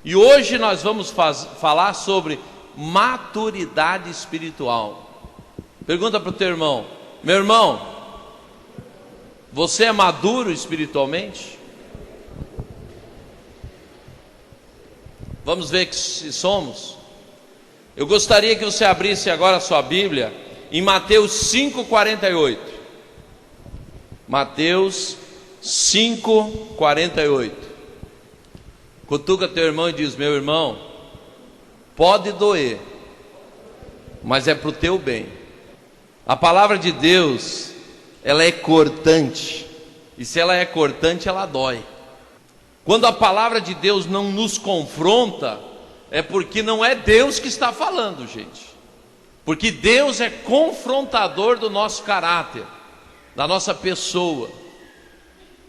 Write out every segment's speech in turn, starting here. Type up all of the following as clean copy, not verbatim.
E hoje nós vamos falar sobre maturidade espiritual. Pergunta para o teu irmão: meu irmão, você é maduro espiritualmente? Vamos ver se somos. Eu gostaria que você abrisse agora a sua Bíblia em Mateus 5,48. Mateus 5,48. Cutuca teu irmão e diz: meu irmão, pode doer, mas é para o teu bem. A palavra de Deus, ela é cortante, e se ela é cortante, ela dói. Quando a palavra de Deus não nos confronta, é porque não é Deus que está falando, gente. Porque Deus é confrontador do nosso caráter, da nossa pessoa.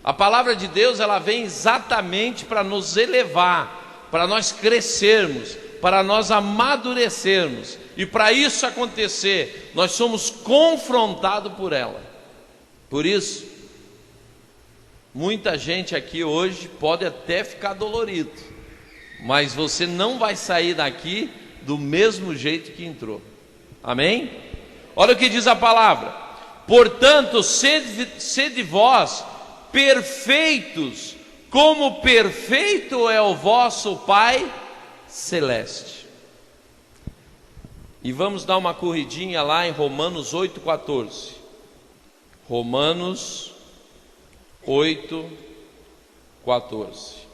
A palavra de Deus, ela vem exatamente para nos elevar, para nós crescermos, para nós amadurecermos. E para isso acontecer, nós somos confrontados por ela. Por isso, muita gente aqui hoje pode até ficar dolorido, mas você não vai sair daqui do mesmo jeito que entrou. Amém? Olha o que diz a palavra: portanto, sede vós perfeitos, como perfeito é o vosso Pai Celeste. E vamos dar uma corridinha lá em Romanos 8,14. Romanos 8,14.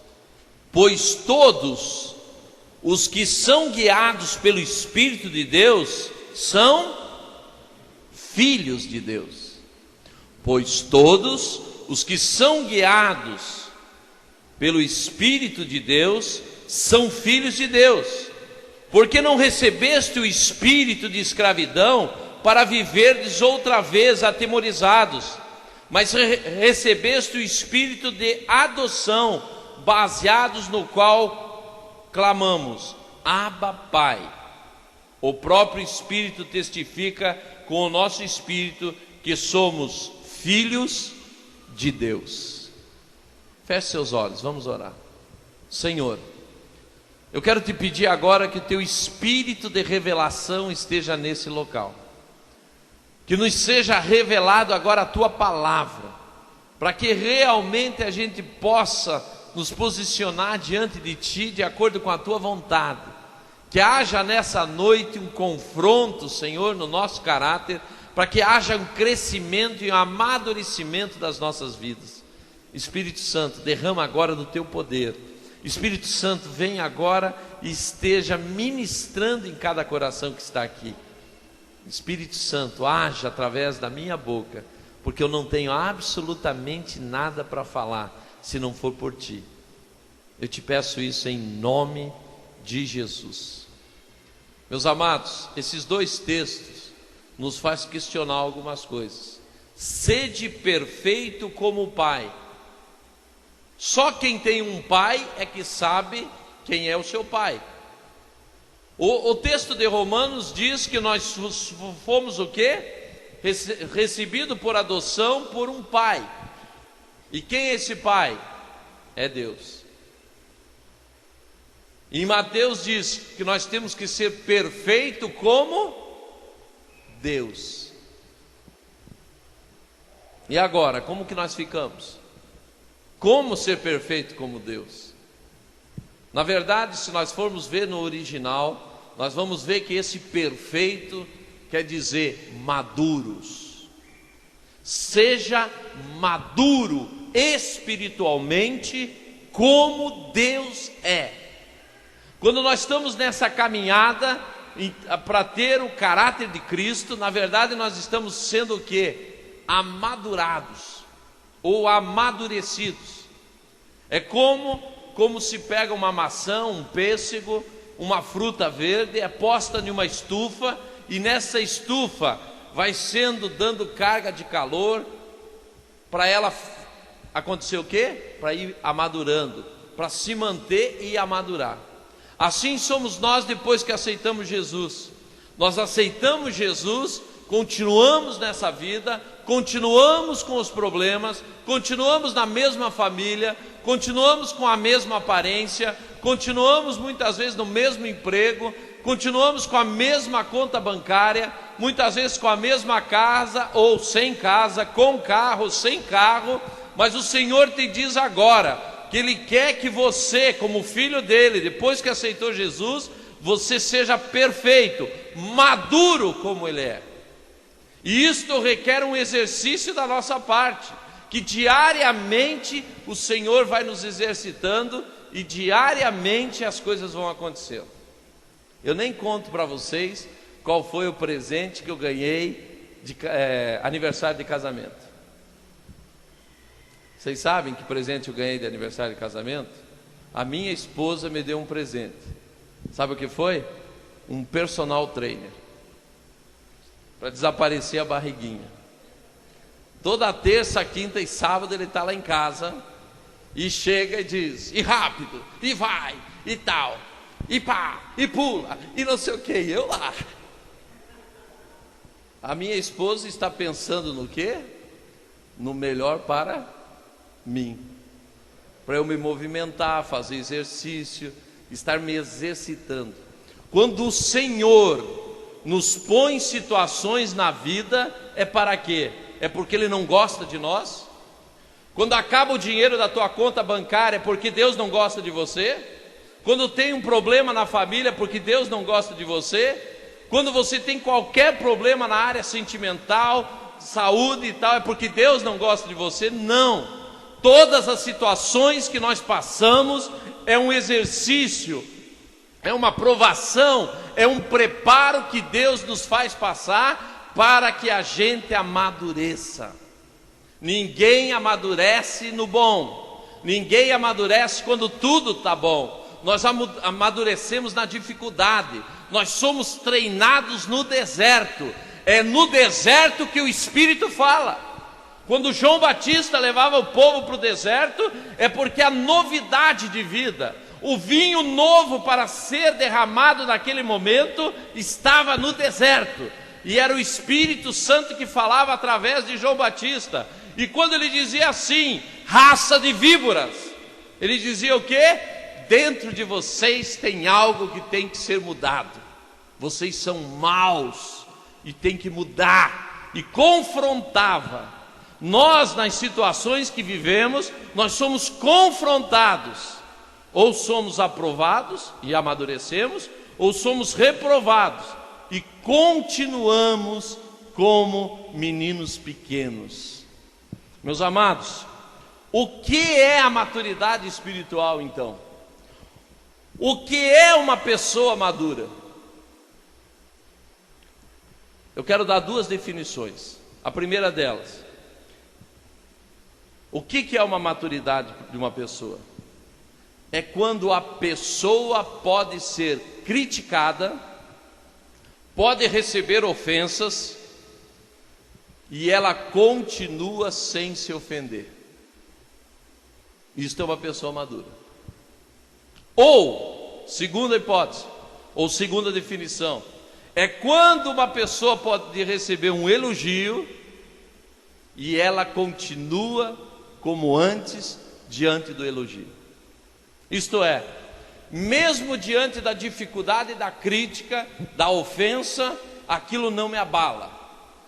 Pois todos os que são guiados pelo Espírito de Deus são filhos de Deus. Pois todos os que são guiados pelo Espírito de Deus são filhos de Deus. Porque não recebeste o espírito de escravidão para viverdes outra vez atemorizados, mas recebeste o espírito de adoção, baseados no qual clamamos: Abba, Pai. O próprio Espírito testifica com o nosso espírito que somos filhos de Deus. Feche seus olhos, vamos orar. Senhor, eu quero te pedir agora que o teu espírito de revelação esteja nesse local, que nos seja revelado agora a tua palavra, para que realmente a gente possa nos posicionar diante de ti de acordo com a tua vontade. Que haja nessa noite um confronto, Senhor, no nosso caráter, para que haja um crescimento e um amadurecimento das nossas vidas. Espírito Santo, derrama agora do teu poder. Espírito Santo, vem agora e esteja ministrando em cada coração que está aqui. Espírito Santo, haja através da minha boca, porque eu não tenho absolutamente nada para falar se não for por ti. Eu te peço isso em nome de Jesus. Meus amados, esses dois textos nos faz questionar algumas coisas. Sede perfeito como o Pai. Só quem tem um pai é que sabe quem é o seu pai. O texto de Romanos diz que nós fomos o quê? Recebido por adoção por um pai. E quem é esse pai? É Deus. Em Mateus diz que nós temos que ser perfeito como Deus. E agora, como que nós ficamos? Como ser perfeito como Deus? Na verdade, se nós formos ver no original, nós vamos ver que esse perfeito quer dizer maduros. Seja maduro espiritualmente como Deus é. Quando nós estamos nessa caminhada para ter o caráter de Cristo, na verdade nós estamos sendo o quê? Amadurados ou amadurecidos. É como se pega uma maçã, um pêssego, uma fruta verde, é posta em uma estufa, e nessa estufa vai sendo dando carga de calor para ela acontecer o quê? Para ir amadurando, para se manter e amadurar. Assim somos nós depois que aceitamos Jesus. Nós aceitamos Jesus, continuamos nessa vida, continuamos com os problemas, continuamos na mesma família, continuamos com a mesma aparência, continuamos muitas vezes no mesmo emprego, continuamos com a mesma conta bancária, muitas vezes com a mesma casa ou sem casa, com carro ou sem carro, mas o Senhor te diz agora que Ele quer que você, como filho dele, depois que aceitou Jesus, você seja perfeito, maduro como Ele é. E isto requer um exercício da nossa parte, que diariamente o Senhor vai nos exercitando e diariamente as coisas vão acontecendo. Eu nem conto para vocês qual foi o presente que eu ganhei de aniversário de casamento. Vocês sabem que presente eu ganhei de aniversário de casamento? A minha esposa me deu um presente. Sabe o que foi? Um personal trainer, para desaparecer a barriguinha. Toda terça, quinta e sábado ele está lá em casa e chega e diz, e rápido, e vai, e tal, e pá, e pula, e não sei o que, e eu lá. A minha esposa está pensando no quê? No melhor para mim, para eu me movimentar, fazer exercício, estar me exercitando. Quando o Senhor nos põe em situações na vida, é para quê? É porque Ele não gosta de nós? Quando acaba o dinheiro da tua conta bancária, é porque Deus não gosta de você? Quando tem um problema na família, é porque Deus não gosta de você? Quando você tem qualquer problema na área sentimental, saúde e tal, é porque Deus não gosta de você? Não. Todas as situações que nós passamos é um exercício, é uma provação, é um preparo que Deus nos faz passar para que a gente amadureça. Ninguém amadurece no bom, ninguém amadurece quando tudo está bom. Nós amadurecemos na dificuldade, nós somos treinados no deserto. É no deserto que o Espírito fala. Quando João Batista levava o povo para o deserto, é porque a novidade de vida, o vinho novo para ser derramado naquele momento, estava no deserto. E era o Espírito Santo que falava através de João Batista. E quando ele dizia assim, raça de víboras, ele dizia o quê? Dentro de vocês tem algo que tem que ser mudado. Vocês são maus e tem que mudar. E confrontava. Nós, nas situações que vivemos, nós somos confrontados. Ou somos aprovados e amadurecemos, ou somos reprovados e continuamos como meninos pequenos. Meus amados, o que é a maturidade espiritual então? O que é uma pessoa madura? Eu quero dar duas definições. A primeira delas, o que é uma maturidade de uma pessoa? É quando a pessoa pode ser criticada, pode receber ofensas e ela continua sem se ofender. Isto é uma pessoa madura. Ou, segunda hipótese, ou segunda definição, é quando uma pessoa pode receber um elogio e ela continua como antes diante do elogio. Isto é, mesmo diante da dificuldade, da crítica, da ofensa, aquilo não me abala.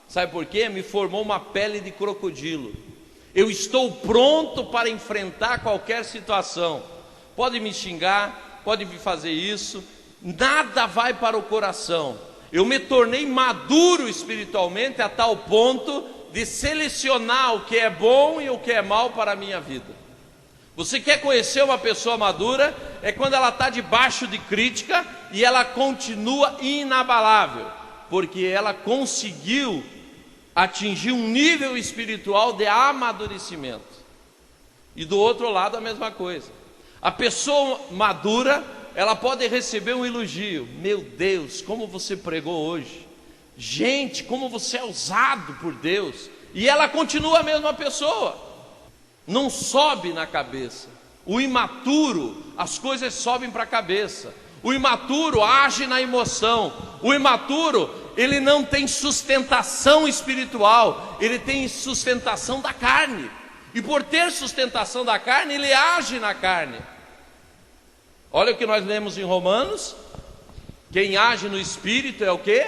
Sabe por quê? Me formou uma pele de crocodilo. Eu estou pronto para enfrentar qualquer situação. Pode me xingar, pode me fazer isso, nada vai para o coração. Eu me tornei maduro espiritualmente a tal ponto de selecionar o que é bom e o que é mal para a minha vida. Você quer conhecer uma pessoa madura? É quando ela está debaixo de crítica e ela continua inabalável, porque ela conseguiu atingir um nível espiritual de amadurecimento. E do outro lado a mesma coisa. A pessoa madura, ela pode receber um elogio. Meu Deus, como você pregou hoje. Gente, como você é usado por Deus. E ela continua a mesma pessoa. Não sobe na cabeça. O imaturo, as coisas sobem para a cabeça. O imaturo age na emoção. O imaturo, ele não tem sustentação espiritual, ele tem sustentação da carne. E por ter sustentação da carne, ele age na carne. Olha o que nós lemos em Romanos: quem age no Espírito é o quê?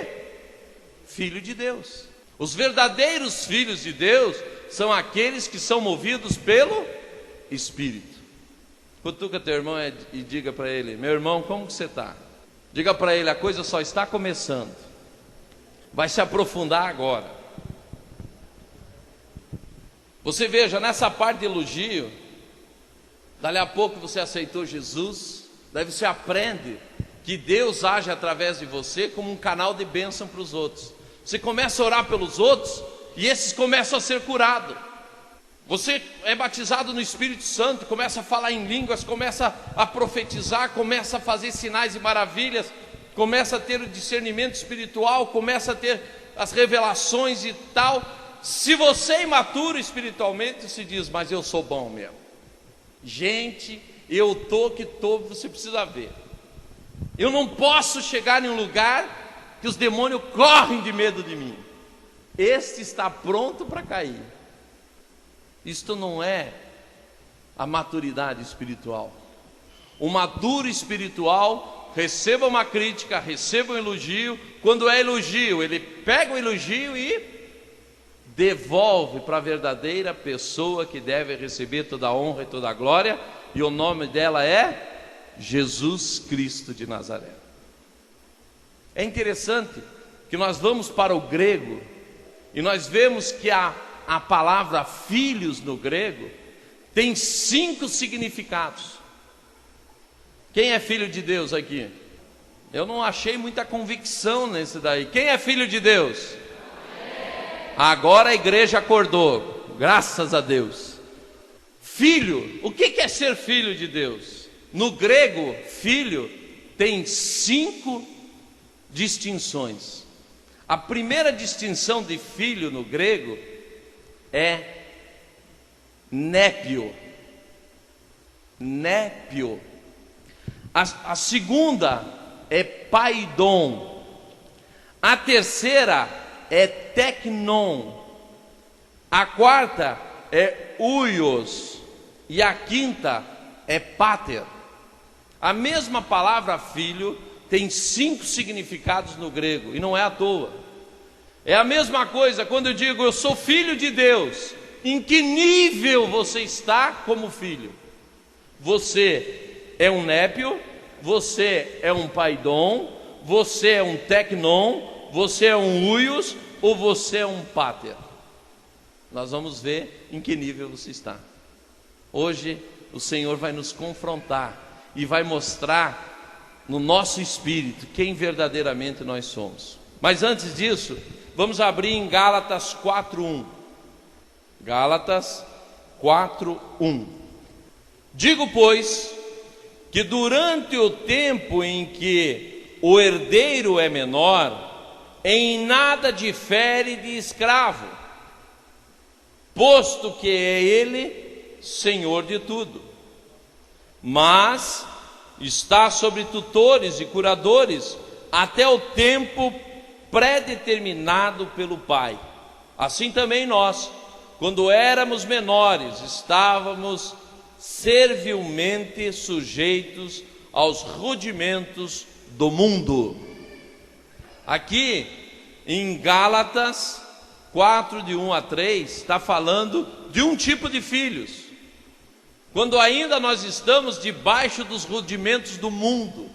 Filho de Deus. Os verdadeiros filhos de Deus são aqueles que são movidos pelo Espírito. Cutuca teu irmão e diga para ele: meu irmão, como que você está? Diga para ele: a coisa só está começando, vai se aprofundar agora. Você veja, nessa parte de elogio, dali a pouco você aceitou Jesus, daí você aprende que Deus age através de você como um canal de bênção para os outros. Você começa a orar pelos outros e esses começam a ser curados. Você é batizado no Espírito Santo, começa a falar em línguas, começa a profetizar, começa a fazer sinais e maravilhas, começa a ter o discernimento espiritual, começa a ter as revelações e tal. Se você é imaturo espiritualmente, se diz: mas eu sou bom mesmo. Gente, eu tô que tô, você precisa ver. Eu não posso chegar em um lugar que os demônios correm de medo de mim. Este está pronto para cair. Isto não é a maturidade espiritual. O maduro espiritual receba uma crítica, receba um elogio. Quando é elogio, ele pega o elogio e devolve para a verdadeira pessoa que deve receber toda a honra e toda a glória. E o nome dela é Jesus Cristo de Nazaré. É interessante que nós vamos para o grego e nós vemos que a palavra filhos no grego tem 5 significados. Quem é filho de Deus aqui? Eu não achei muita convicção nesse daí. Quem é filho de Deus? Agora a igreja acordou, graças a Deus. Filho, o que é ser filho de Deus? No grego, filho tem 5 distinções. A primeira distinção de filho no grego é népio. Népio. A segunda é paidon. A terceira é teknon. A quarta é uios. E a quinta é pater. A mesma palavra filho tem 5 significados no grego, e não é à toa. É a mesma coisa quando eu digo: eu sou filho de Deus. Em que nível você está como filho? Você é um népio, você é um paidon, você é um teknon, você é um uios, ou você é um pater? Nós vamos ver em que nível você está. Hoje o Senhor vai nos confrontar e vai mostrar no nosso espírito quem verdadeiramente nós somos. Mas antes disso, vamos abrir em Gálatas 4:1. Gálatas 4:1. Digo, pois, que durante o tempo em que o herdeiro é menor, em nada difere de escravo, posto que é ele senhor de tudo, mas está sobre tutores e curadores até o tempo predeterminado pelo Pai. Assim também nós, quando éramos menores, estávamos servilmente sujeitos aos rudimentos do mundo. Aqui em Gálatas 4, de 1 a 3, está falando de um tipo de filhos. Quando ainda nós estamos debaixo dos rudimentos do mundo,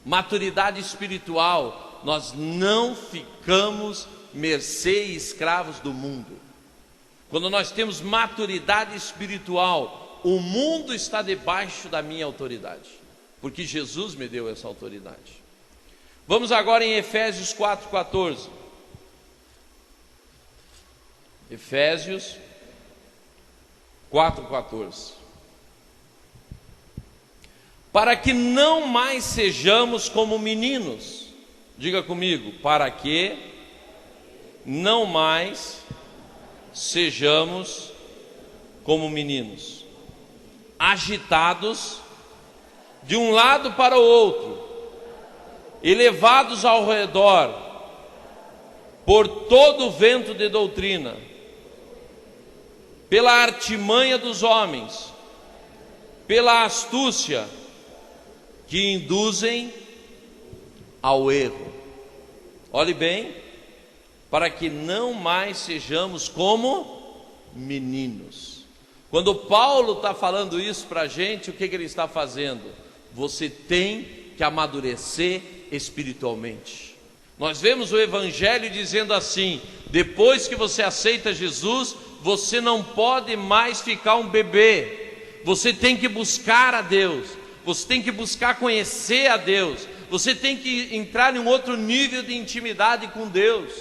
maturidade espiritual, nós não ficamos mercê e escravos do mundo. Quando nós temos maturidade espiritual, o mundo está debaixo da minha autoridade, porque Jesus me deu essa autoridade. Vamos agora em Efésios 4:14. Efésios 4:14. Para que não mais sejamos como meninos. Diga comigo: para que não mais sejamos como meninos, agitados de um lado para o outro, e levados ao redor por todo o vento de doutrina, pela artimanha dos homens, pela astúcia que induzem ao erro. Olhe bem, para que não mais sejamos como meninos. Quando Paulo está falando isso para a gente, o que ele está fazendo? Você tem que amadurecer espiritualmente. Nós vemos o Evangelho dizendo assim: depois que você aceita Jesus, você não pode mais ficar um bebê. Você tem que buscar a Deus, você tem que buscar conhecer a Deus, você tem que entrar em um outro nível de intimidade com Deus.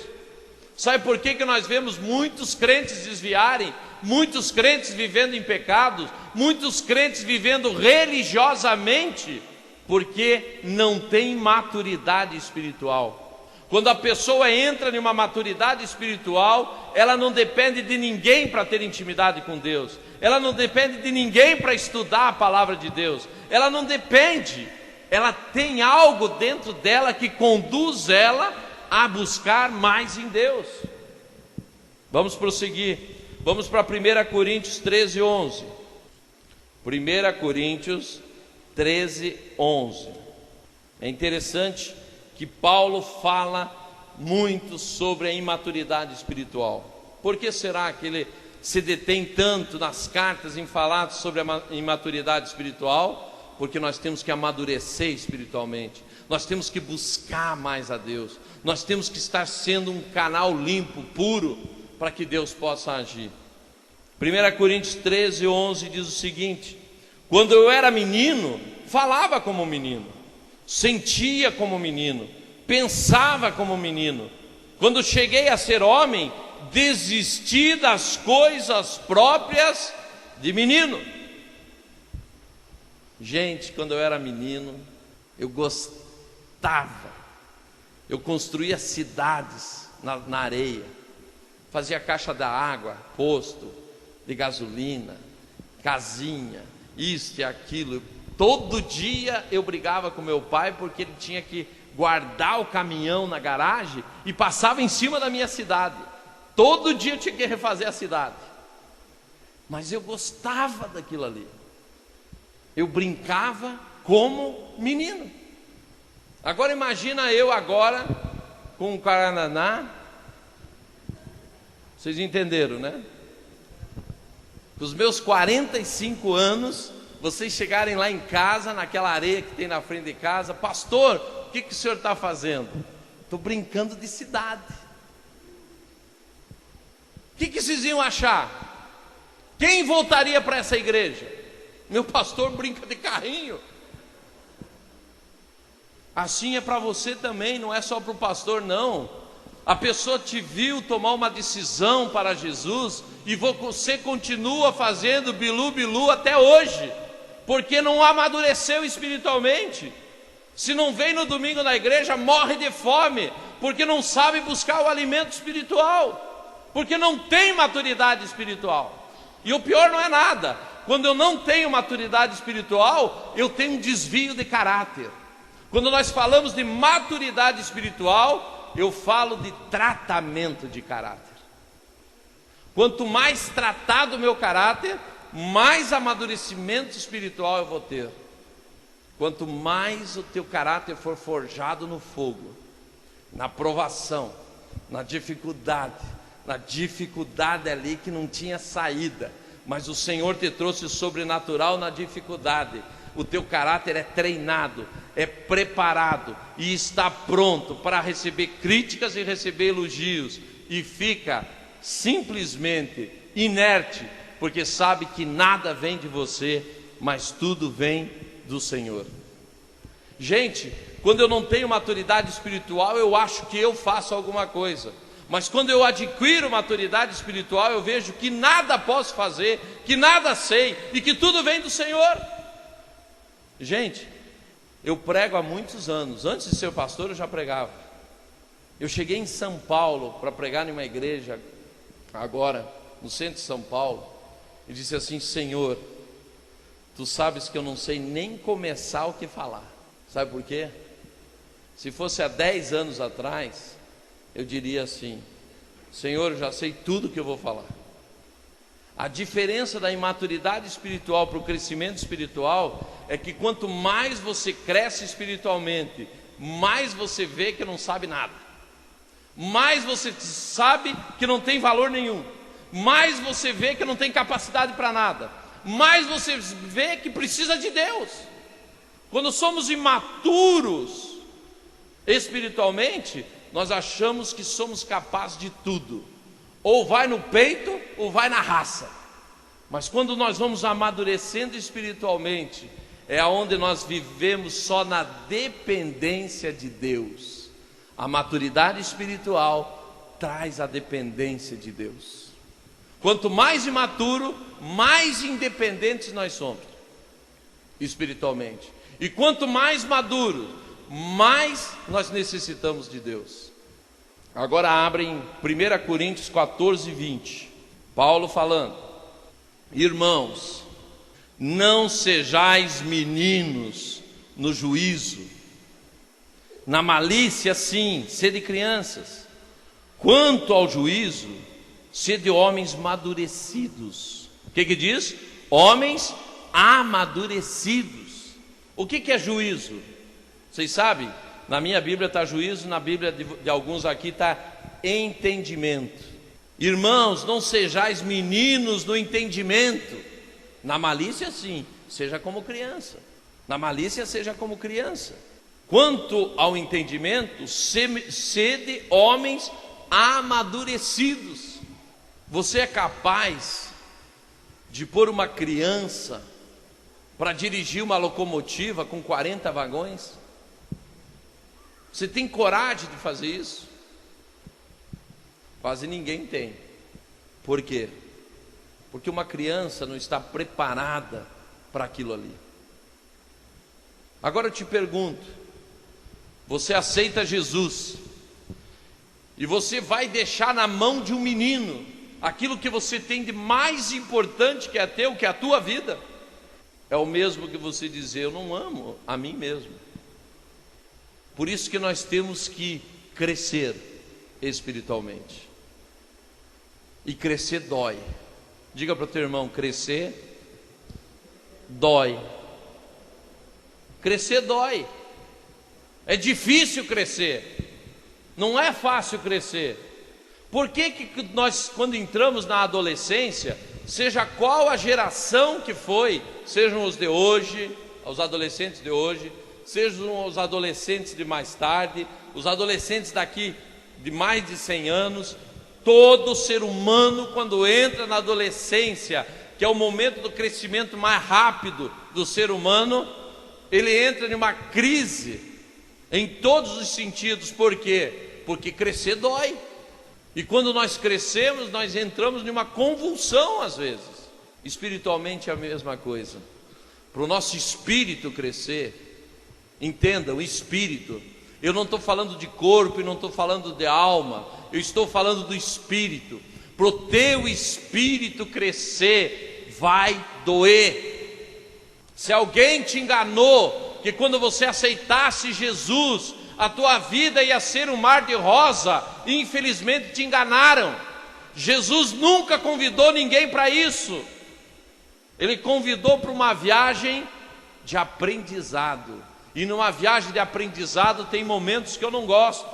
Sabe por que nós vemos muitos crentes desviarem, muitos crentes vivendo em pecados, muitos crentes vivendo religiosamente? Porque não tem maturidade espiritual. Quando a pessoa entra em uma maturidade espiritual, ela não depende de ninguém para ter intimidade com Deus, ela não depende de ninguém para estudar a palavra de Deus, ela não depende, ela tem algo dentro dela que conduz ela a buscar mais em Deus. Vamos prosseguir, vamos para 1 Coríntios 13, 11. 1 Coríntios 13, 11. É interessante que Paulo fala muito sobre a imaturidade espiritual. Por que será que ele se detém tanto nas cartas em falar sobre a imaturidade espiritual? Porque nós temos que amadurecer espiritualmente, nós temos que buscar mais a Deus, nós temos que estar sendo um canal limpo, puro, para que Deus possa agir. 1 Coríntios 13, 11 diz o seguinte: quando eu era menino, falava como menino, sentia como menino, pensava como menino. Quando cheguei a ser homem, desisti das coisas próprias de menino. Gente, quando eu era menino, eu gostava, eu construía cidades na areia, fazia caixa da água, posto de gasolina, casinha, isso e aquilo. Todo dia eu brigava com meu pai porque ele tinha que guardar o caminhão na garagem e passava em cima da minha cidade. Todo dia eu tinha que refazer a cidade, mas eu gostava daquilo ali. Eu brincava como menino. Agora imagina eu agora com um Guaraná. Vocês entenderam, né? Com os meus 45 anos, vocês chegarem lá em casa, naquela areia que tem na frente de casa: pastor, o que o senhor está fazendo? Estou brincando de cidade. O que vocês iam achar? Quem voltaria para essa igreja? Meu pastor brinca de carrinho. Assim é para você também, não é só para o pastor não. A pessoa te viu tomar uma decisão para Jesus e você continua fazendo bilu até hoje, porque não amadureceu espiritualmente. Se não vem no domingo na igreja, morre de fome, porque não sabe buscar o alimento espiritual, porque não tem maturidade espiritual. E o pior não é nada: quando eu não tenho maturidade espiritual, eu tenho um desvio de caráter. Quando nós falamos de maturidade espiritual, eu falo de tratamento de caráter. Quanto mais tratado o meu caráter, mais amadurecimento espiritual eu vou ter. Quanto mais o teu caráter for forjado no fogo, na provação, na dificuldade ali que não tinha saída, mas o Senhor te trouxe o sobrenatural na dificuldade, o teu caráter é treinado, é preparado e está pronto para receber críticas e receber elogios, e fica simplesmente inerte, porque sabe que nada vem de você, mas tudo vem do Senhor. Gente, quando eu não tenho maturidade espiritual, eu acho que eu faço alguma coisa, mas quando eu adquiro maturidade espiritual, eu vejo que nada posso fazer, que nada sei e que tudo vem do Senhor. Gente, eu prego há muitos anos. Antes de ser pastor eu já pregava. Eu cheguei em São Paulo para pregar em uma igreja, agora no centro de São Paulo, e disse assim: Senhor, tu sabes que eu não sei nem começar o que falar. Sabe por quê? Se fosse há 10 anos atrás, eu diria assim: Senhor, eu já sei tudo que eu vou falar. A diferença da imaturidade espiritual para o crescimento espiritual é que quanto mais você cresce espiritualmente, mais você vê que não sabe nada, mais você sabe que não tem valor nenhum, mais você vê que não tem capacidade para nada, mais você vê que precisa de Deus. Quando somos imaturos espiritualmente, nós achamos que somos capazes de tudo, ou vai no peito ou vai na raça. Mas quando nós vamos amadurecendo espiritualmente, é onde nós vivemos só na dependência de Deus. A maturidade espiritual traz a dependência de Deus. Quanto mais imaturo, mais independentes nós somos espiritualmente. E quanto mais maduro, mais nós necessitamos de Deus. Agora abrem 1 Coríntios 14, 20. Paulo falando: irmãos, não sejais meninos no juízo, na malícia sim, sede crianças. Quanto ao juízo, sede homens amadurecidos. O que diz? Homens amadurecidos. O que é juízo? Vocês sabem? Na minha Bíblia está juízo, na Bíblia de alguns aqui está entendimento. Irmãos, não sejais meninos no entendimento. Na malícia sim, seja como criança. Na malícia seja como criança. Quanto ao entendimento, sede homens amadurecidos. Você é capaz de pôr uma criança para dirigir uma locomotiva com 40 vagões? Você tem coragem de fazer isso? Quase ninguém tem. Por quê? Porque uma criança não está preparada para aquilo ali. Agora eu te pergunto: você aceita Jesus e você vai deixar na mão de um menino aquilo que você tem de mais importante, que é teu, que é a tua vida? É o mesmo que você dizer: eu não amo a mim mesmo. Por isso que nós temos que crescer espiritualmente. E crescer dói. Diga para o teu irmão: crescer dói. Crescer dói. É difícil crescer. Não é fácil crescer. Por que nós, quando entramos na adolescência, seja qual a geração que foi, sejam os de hoje, os adolescentes de hoje, sejam os adolescentes de mais tarde, os adolescentes daqui de mais de 100 anos, todo ser humano, quando entra na adolescência, que é o momento do crescimento mais rápido do ser humano, ele entra numa crise em todos os sentidos. Por quê? Porque crescer dói. E quando nós crescemos, nós entramos numa convulsão às vezes. Espiritualmente é a mesma coisa. Para o nosso espírito crescer, entenda, o espírito. Eu não estou falando de corpo e não estou falando de alma. Eu estou falando do espírito. Para o teu espírito crescer, vai doer. Se alguém te enganou, que quando você aceitasse Jesus, a tua vida ia ser um mar de rosa, infelizmente te enganaram. Jesus nunca convidou ninguém para isso. Ele convidou para uma viagem de aprendizado. E numa viagem de aprendizado tem momentos que eu não gosto.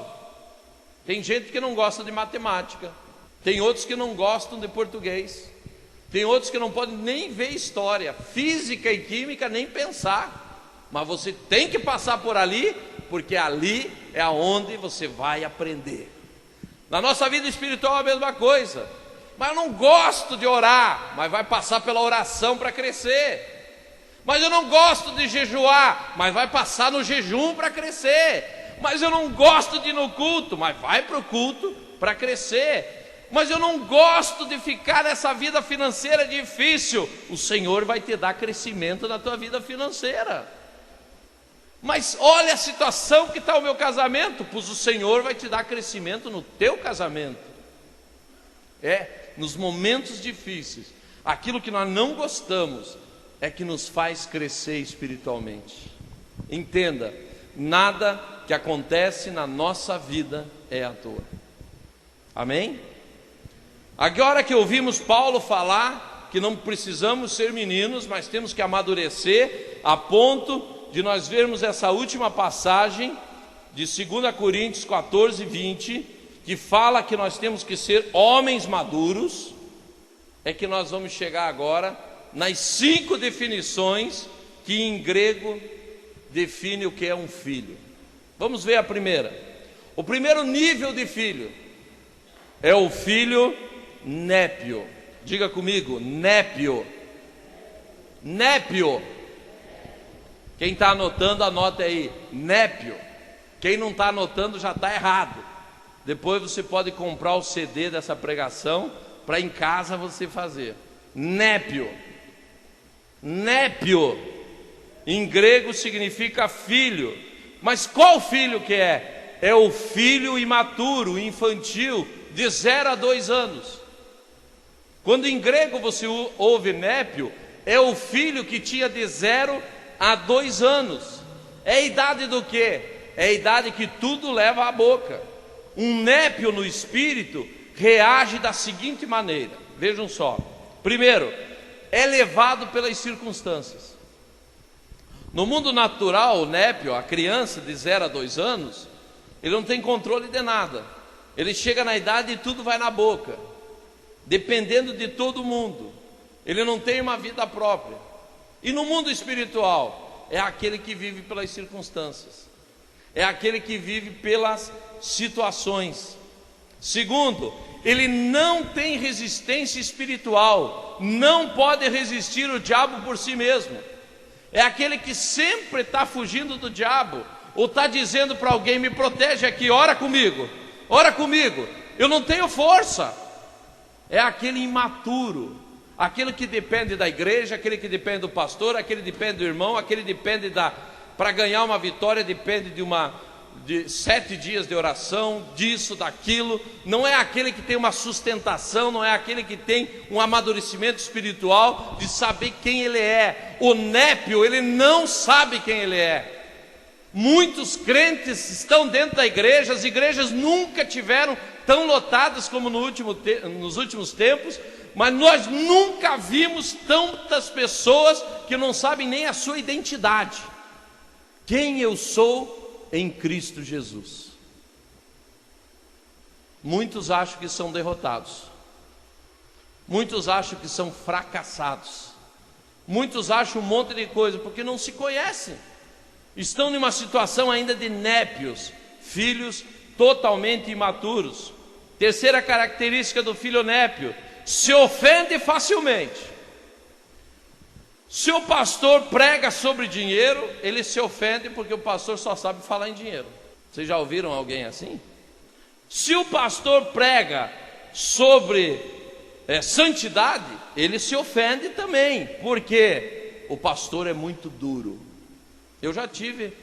Tem gente que não gosta de matemática, tem outros que não gostam de português, tem outros que não podem nem ver história, física e química, nem pensar. Mas você tem que passar por ali, porque ali é aonde você vai aprender. Na nossa vida espiritual é a mesma coisa. Mas eu não gosto de orar, mas vai passar pela oração para crescer. Mas eu não gosto de jejuar, mas vai passar no jejum para crescer. Mas eu não gosto de ir no culto, mas vai para o culto para crescer. Mas eu não gosto de ficar nessa vida financeira difícil. O Senhor vai te dar crescimento na tua vida financeira. Mas olha a situação que está o meu casamento, pois o Senhor vai te dar crescimento no teu casamento. Nos momentos difíceis, aquilo que nós não gostamos é que nos faz crescer espiritualmente. Entenda, nada que acontece na nossa vida é à toa. Amém? Agora que ouvimos Paulo falar que não precisamos ser meninos, mas temos que amadurecer a ponto de nós vermos essa última passagem de 2 Coríntios 14, 20, que fala que nós temos que ser homens maduros. É que nós vamos chegar agora nas 5 definições que em grego define o que é um filho. Vamos ver a primeira. O primeiro nível de filho é o filho népio. Diga comigo, népio. Népio. Quem está anotando, anota aí, népio. Quem não está anotando já está errado. Depois você pode comprar o CD dessa pregação para em casa você fazer. Népio. Népio em grego significa filho. Mas qual filho que é? É o filho imaturo, infantil, de 0 a 2 anos. Quando em grego você ouve népio, é o filho que tinha de 0 a 2 anos. É a idade do quê? É a idade que tudo leva à boca. Um népio no espírito reage da seguinte maneira. Vejam só. Primeiro, é levado pelas circunstâncias. No mundo natural, o népio, a criança de 0 a 2 anos, ele não tem controle de nada. Ele chega na idade e tudo vai na boca, dependendo de todo mundo. Ele não tem uma vida própria. E no mundo espiritual, é aquele que vive pelas circunstâncias. É aquele que vive pelas situações. Segundo, ele não tem resistência espiritual. Não pode resistir o diabo por si mesmo. É aquele que sempre está fugindo do diabo, ou está dizendo para alguém: me protege aqui, ora comigo, eu não tenho força. É aquele imaturo, aquele que depende da igreja, aquele que depende do pastor, aquele que depende do irmão, aquele que depende para ganhar uma vitória, depende de 7 dias de oração, disso, daquilo. Não é aquele que tem uma sustentação, não é aquele que tem um amadurecimento espiritual de saber quem ele é. O népio, ele não sabe quem ele é. Muitos crentes estão dentro da igreja, as igrejas nunca tiveram tão lotadas como nos últimos tempos, mas nós nunca vimos tantas pessoas que não sabem nem a sua identidade. Quem eu sou em Cristo Jesus. Muitos acham que são derrotados. Muitos acham que são fracassados. Muitos acham um monte de coisa porque não se conhecem. Estão numa situação ainda de népios, filhos totalmente imaturos. Terceira característica do filho népio: se ofende facilmente. Se o pastor prega sobre dinheiro, ele se ofende porque o pastor só sabe falar em dinheiro. Vocês já ouviram alguém assim? Se o pastor prega sobre santidade, ele se ofende também, porque o pastor é muito duro. Eu já tive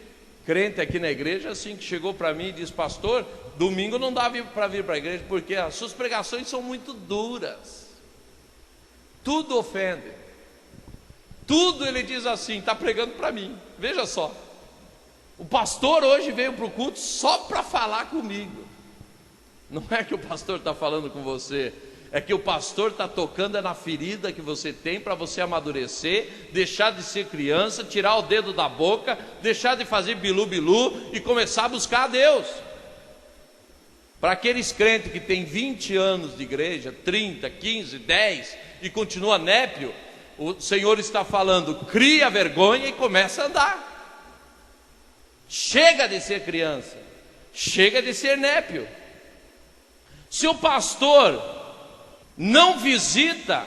crente aqui na igreja assim, que chegou para mim e disse: pastor, domingo não dá para vir para a igreja porque as suas pregações são muito duras. Tudo ofende. Tudo ele diz assim, está pregando para mim. Veja só, o pastor hoje veio para o culto só para falar comigo. Não é que o pastor está falando com você, é que o pastor está tocando na ferida que você tem para você amadurecer, deixar de ser criança, tirar o dedo da boca, deixar de fazer bilu-bilu e começar a buscar a Deus. Para aqueles crentes que têm 20 anos de igreja, 30, 15, 10 e continua népio, o Senhor está falando: cria vergonha e começa a andar. Chega de ser criança, chega de ser népio. Se o pastor não visita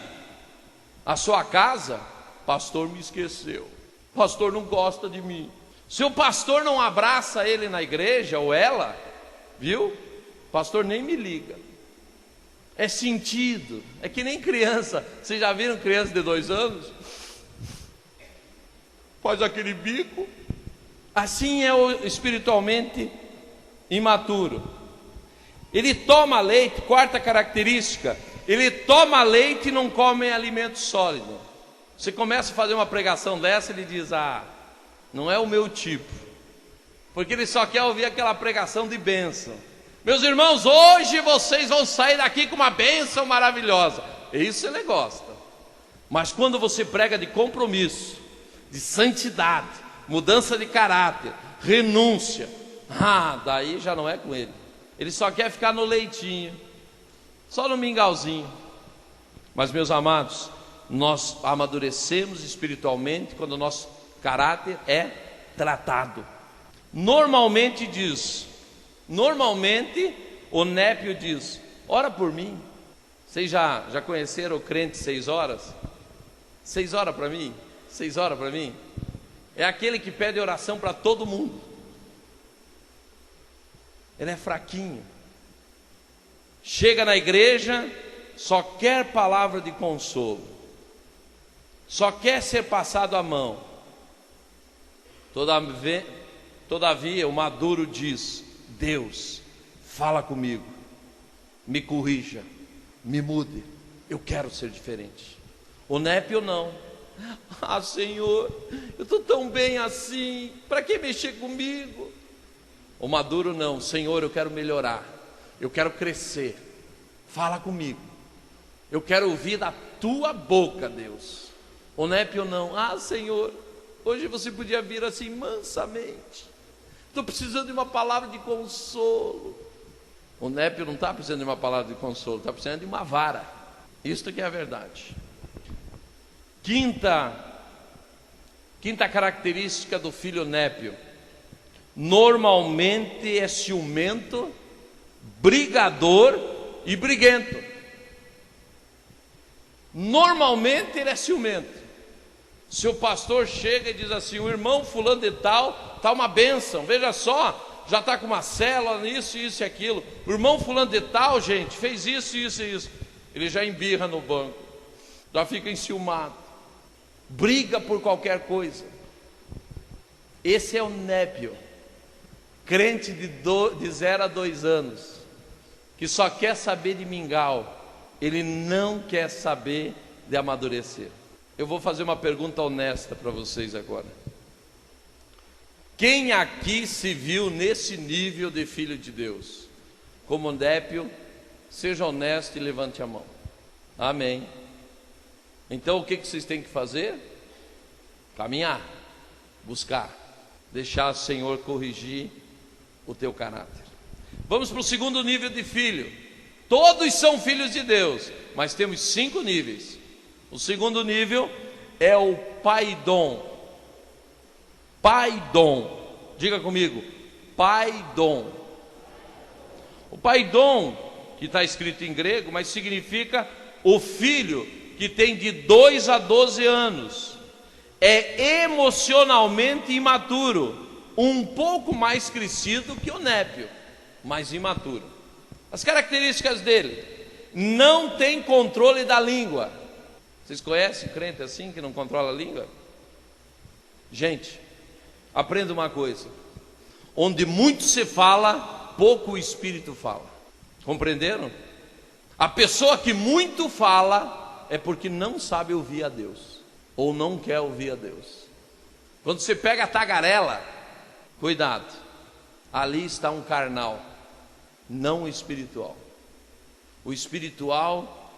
a sua casa, pastor me esqueceu, pastor não gosta de mim. Se o pastor não abraça ele na igreja, ou ela, viu? Pastor nem me liga. É sentido, é que nem criança. Vocês já viram criança de 2 anos? Faz aquele bico. Assim é o espiritualmente imaturo. Ele toma leite, quarta característica, ele toma leite e não come alimento sólido. Você começa a fazer uma pregação dessa, ele diz: ah, não é o meu tipo, porque ele só quer ouvir aquela pregação de bênção. Meus irmãos, hoje vocês vão sair daqui com uma bênção maravilhosa. Isso ele gosta. Mas quando você prega de compromisso, de santidade, mudança de caráter, renúncia, daí já não é com ele. Ele só quer ficar no leitinho, só no mingauzinho. Mas, meus amados, nós amadurecemos espiritualmente quando o nosso caráter é tratado. Normalmente o Népio diz: ora por mim. Vocês já conheceram o crente 6 horas? 6 horas para mim? 6 horas para mim? É aquele que pede oração para todo mundo. Ele é fraquinho. Chega na igreja, só quer palavra de consolo, só quer ser passado a mão. Todavia, o maduro diz: Deus, fala comigo, me corrija, me mude, eu quero ser diferente. O Népio não. Senhor, eu estou tão bem assim, para que mexer comigo? O maduro não. Senhor, eu quero melhorar, eu quero crescer, fala comigo, eu quero ouvir da tua boca, Deus. O Népio não. Senhor, hoje você podia vir assim mansamente, estou precisando de uma palavra de consolo. O Népio não está precisando de uma palavra de consolo, está precisando de uma vara. Isto que é a verdade. Quinta característica do filho Népio: normalmente é ciumento, brigador e briguento. Normalmente ele é ciumento. Se o pastor chega e diz assim: o irmão fulano de tal está uma bênção, veja só, já está com uma célula, isso e aquilo. O irmão fulano de tal, gente, fez isso, isso e isso. Ele já embirra no banco, já fica enciumado, briga por qualquer coisa. Esse é o Népio, crente de 0 a 2 anos, que só quer saber de mingau, ele não quer saber de amadurecer. Eu vou fazer uma pergunta honesta para vocês agora. Quem aqui se viu nesse nível de filho de Deus? Como Népio, seja honesto e levante a mão. Amém. Então o que vocês têm que fazer? Caminhar, buscar, deixar o Senhor corrigir o teu caráter. Vamos para o segundo nível de filho. Todos são filhos de Deus, mas temos 5 níveis. O segundo nível é o paidom. Paidom, diga comigo, paidom. O paidom, que está escrito em grego, mas significa o filho que tem de 2 a 12 anos, é emocionalmente imaturo, um pouco mais crescido que o Népio, mas imaturo. As características dele: não tem controle da língua. Vocês conhecem crente assim, que não controla a língua? Gente, aprenda uma coisa: onde muito se fala, pouco o Espírito fala. Compreenderam? A pessoa que muito fala é porque não sabe ouvir a Deus, ou não quer ouvir a Deus. Quando você pega a tagarela, cuidado, ali está um carnal, não o espiritual. O espiritual,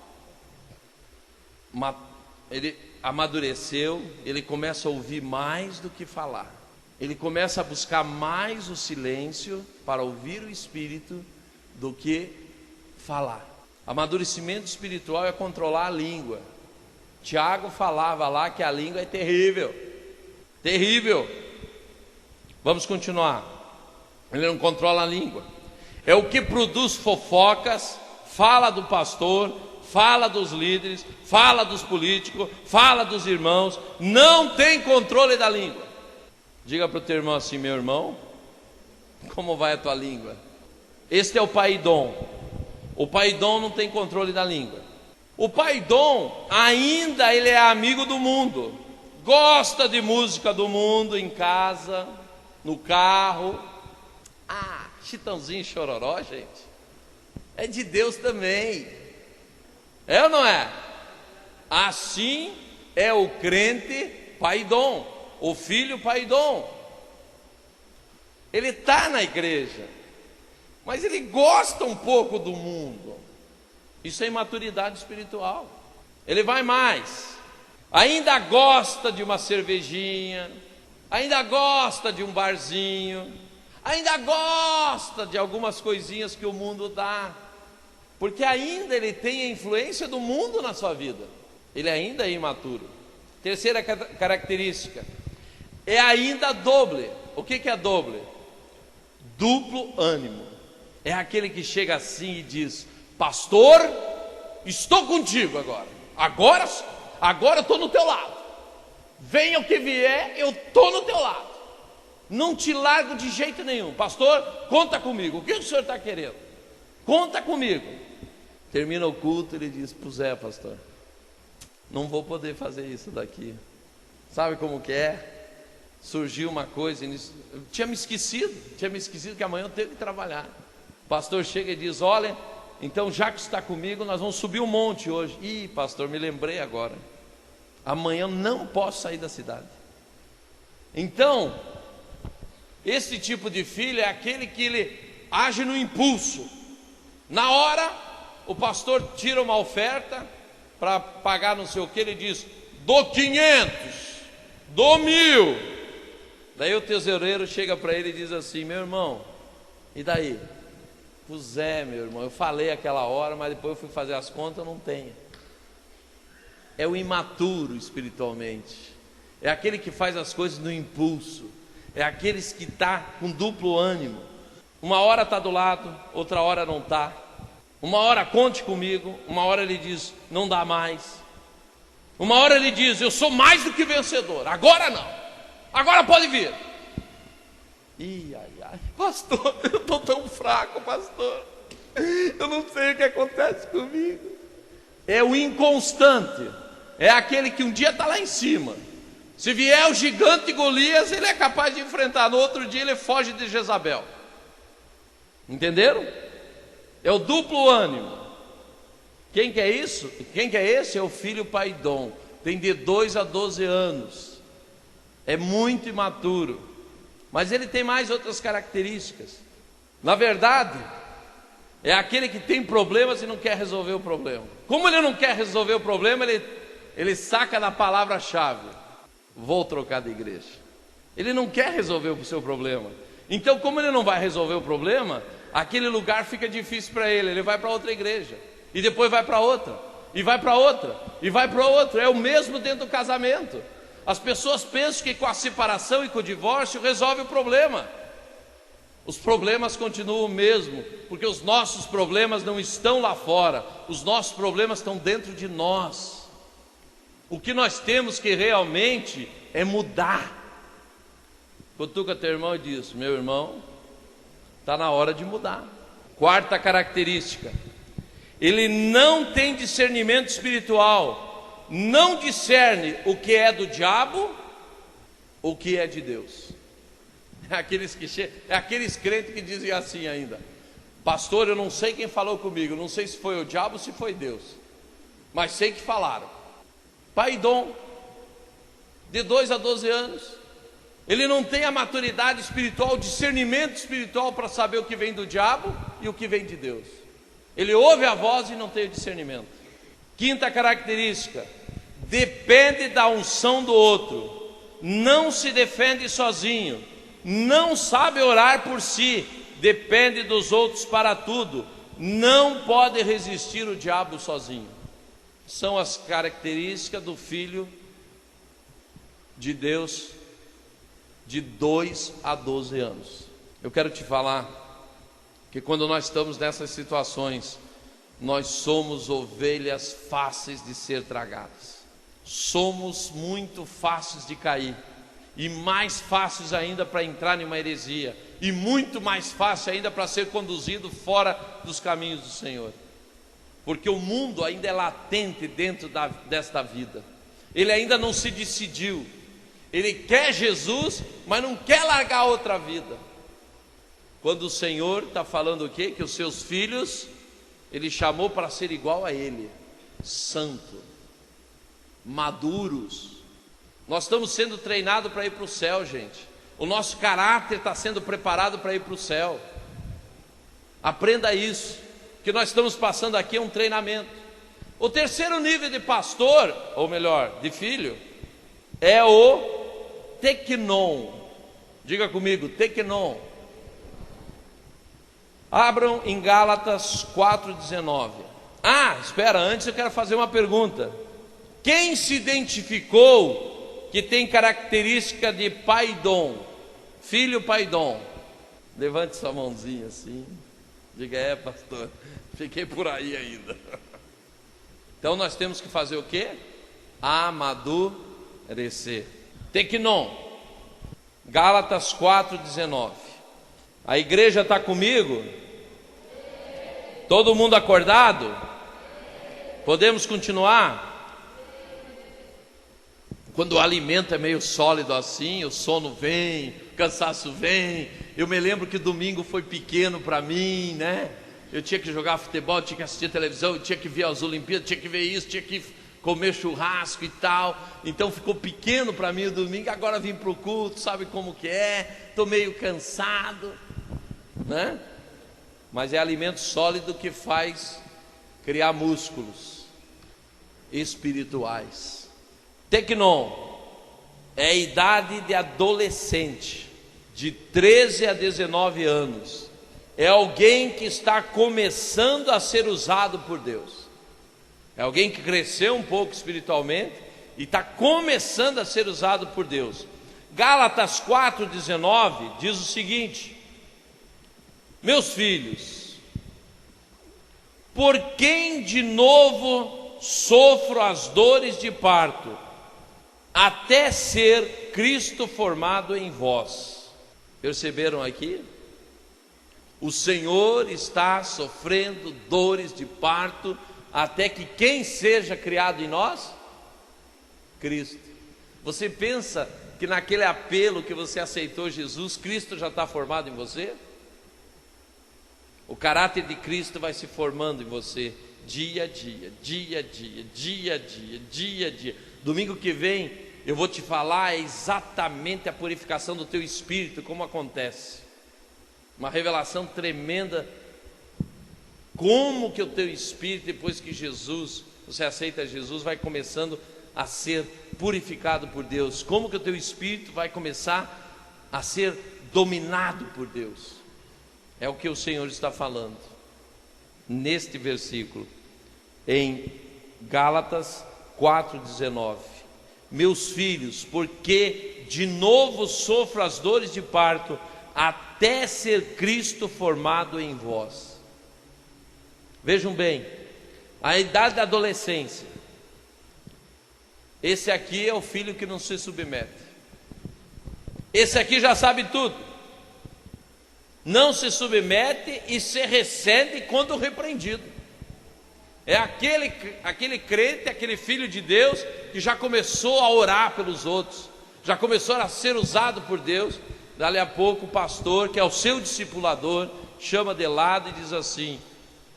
ele amadureceu, ele começa a ouvir mais do que falar. Ele começa a buscar mais o silêncio para ouvir o Espírito do que falar. Amadurecimento espiritual é controlar a língua. Tiago falava lá que a língua é terrível, terrível. Vamos continuar. Ele não controla a língua. É o que produz fofocas, fala do pastor, fala dos líderes, fala dos políticos, fala dos irmãos, não tem controle da língua. Diga para o teu irmão assim: meu irmão, como vai a tua língua? Este é o paidom. O paidom não tem controle da língua. O paidom ainda ele é amigo do mundo, gosta de música do mundo em casa, no carro. Chitãozinho e Chororó, gente, é de Deus também. É ou não é? Assim é o crente paidom, o filho paidom. Ele está na igreja, mas ele gosta um pouco do mundo. Isso é imaturidade espiritual. Ele vai mais. ainda gosta de uma cervejinha, ainda gosta de um barzinho, ainda gosta de algumas coisinhas que o mundo dá, porque ainda ele tem a influência do mundo na sua vida, ele ainda é imaturo. Terceira característica, é ainda doble. O que é doble? Duplo ânimo. É aquele que chega assim e diz: pastor, estou contigo agora eu estou no teu lado, venha o que vier, eu estou no teu lado, não te largo de jeito nenhum. Pastor, conta comigo, o que o senhor está querendo? Conta comigo. Termina o culto, ele diz: pois é, pastor, não vou poder fazer isso daqui. Sabe como que é? Surgiu uma coisa, eu tinha me esquecido que amanhã eu tenho que trabalhar. O pastor chega e diz: olha, então já que está comigo, nós vamos subir um monte hoje. Ih, pastor, me lembrei agora, amanhã não posso sair da cidade. Então, esse tipo de filho é aquele que ele age no impulso. Na hora, o pastor tira uma oferta para pagar não sei o que, ele diz: dou 500, dou 1.000. Daí o tesoureiro chega para ele e diz assim: meu irmão, e daí? Pois é, meu irmão, eu falei aquela hora, mas depois eu fui fazer as contas, não tenho. É o imaturo espiritualmente, é aquele que faz as coisas no impulso, é aqueles que está com duplo ânimo. Uma hora está do lado, outra hora não está. Uma hora conte comigo, uma hora ele diz: não dá mais. Uma hora ele diz: eu sou mais do que vencedor, agora não, agora pode vir. Ih, ai, pastor, eu estou tão fraco, pastor, eu não sei o que acontece comigo. É o inconstante, é aquele que um dia está lá em cima, se vier o gigante Golias, ele é capaz de enfrentar, no outro dia ele foge de Jezabel. Entenderam? É o duplo ânimo. Quem que é isso? Quem que é esse? É o filho paidom, tem de 2 a 12 anos, é muito imaturo. Mas ele tem mais outras características. Na verdade, é aquele que tem problemas e não quer resolver o problema. Como ele não quer resolver o problema, ele saca da palavra-chave: vou trocar de igreja. Ele não quer resolver o seu problema. Então, como ele não vai resolver o problema, aquele lugar fica difícil para ele. Ele vai para outra igreja, e depois vai para outra, e vai para outra, e vai para outra. É o mesmo dentro do casamento. As pessoas pensam que com a separação e com o divórcio resolve o problema. Os problemas continuam o mesmo, porque os nossos problemas não estão lá fora, os nossos problemas estão dentro de nós. O que nós temos que realmente é mudar. Cutuca teu irmão e diz: meu irmão, está na hora de mudar. Quarta característica, ele não tem discernimento espiritual, não discerne o que é do diabo, o que é de Deus. É aqueles crentes que dizem assim ainda: pastor, eu não sei quem falou comigo, não sei se foi o diabo ou se foi Deus, mas sei que falaram. Paidom, de 2 a 12 anos, ele não tem a maturidade espiritual, o discernimento espiritual para saber o que vem do diabo e o que vem de Deus. Ele ouve a voz e não tem o discernimento. Quinta característica, depende da unção do outro, não se defende sozinho, não sabe orar por si, depende dos outros para tudo, não pode resistir o diabo sozinho. São as características do filho de Deus de 2 a 12 anos. Eu quero te falar que quando nós estamos nessas situações, nós somos ovelhas fáceis de ser tragadas. Somos muito fáceis de cair, e mais fáceis ainda para entrar em uma heresia, e muito mais fácil ainda para ser conduzido fora dos caminhos do Senhor, porque o mundo ainda é latente dentro desta vida. Ele ainda não se decidiu, ele quer Jesus, mas não quer largar a outra vida. Quando o Senhor está falando o quê? Que os seus filhos Ele chamou para ser igual a Ele, santo, maduros. Nós estamos sendo treinados para ir para o céu, gente. O nosso caráter está sendo preparado para ir para o céu. Aprenda isso, que nós estamos passando aqui um treinamento. O terceiro nível de pastor, ou melhor, de filho, é o teknon. Diga comigo, teknon. Abram em Gálatas 4,19. Espera, antes eu quero fazer uma pergunta. Quem se identificou que tem característica de paidom? Filho paidom. Levante sua mãozinha assim. Diga, pastor, fiquei por aí ainda. Então nós temos que fazer o quê? Amadurecer. Teknon. Gálatas 4,19. A igreja está comigo? Todo mundo acordado? Podemos continuar? Quando o alimento é meio sólido assim, o sono vem, o cansaço vem. Eu me lembro que domingo foi pequeno para mim, né? Eu tinha que jogar futebol, tinha que assistir televisão, eu tinha que ver as Olimpíadas, tinha que ver isso, tinha que comer churrasco e tal. Então ficou pequeno para mim o domingo. Agora vim para o culto, sabe como que é? Estou meio cansado, né? Mas é alimento sólido que faz criar músculos espirituais. Teknon é a idade de adolescente, de 13 a 19 anos. É alguém que está começando a ser usado por Deus. É alguém que cresceu um pouco espiritualmente e está começando a ser usado por Deus. Gálatas 4,19 diz o seguinte: meus filhos, por quem de novo sofro as dores de parto, até ser Cristo formado em vós. Perceberam aqui? O Senhor está sofrendo dores de parto até que quem seja criado em nós? Cristo. Você pensa que naquele apelo que você aceitou Jesus, Cristo já está formado em você? O caráter de Cristo vai se formando em você dia a dia, dia a dia, dia a dia, dia a dia. Domingo que vem eu vou te falar exatamente a purificação do teu espírito, como acontece. Uma revelação tremenda. Como que o teu espírito, depois que você aceita Jesus, vai começando a ser purificado por Deus. Como que o teu espírito vai começar a ser dominado por Deus. É o que o Senhor está falando neste versículo, em Gálatas 4,19. Meus filhos, porque de novo sofro as dores de parto, até ser Cristo formado em vós. Vejam bem, a idade da adolescência. Esse aqui é o filho que não se submete. Esse aqui já sabe tudo. Não se submete e se recebe quando repreendido. É aquele crente, aquele filho de Deus que já começou a orar pelos outros, já começou a ser usado por Deus. Dali a pouco o pastor, que é o seu discipulador, chama de lado e diz assim: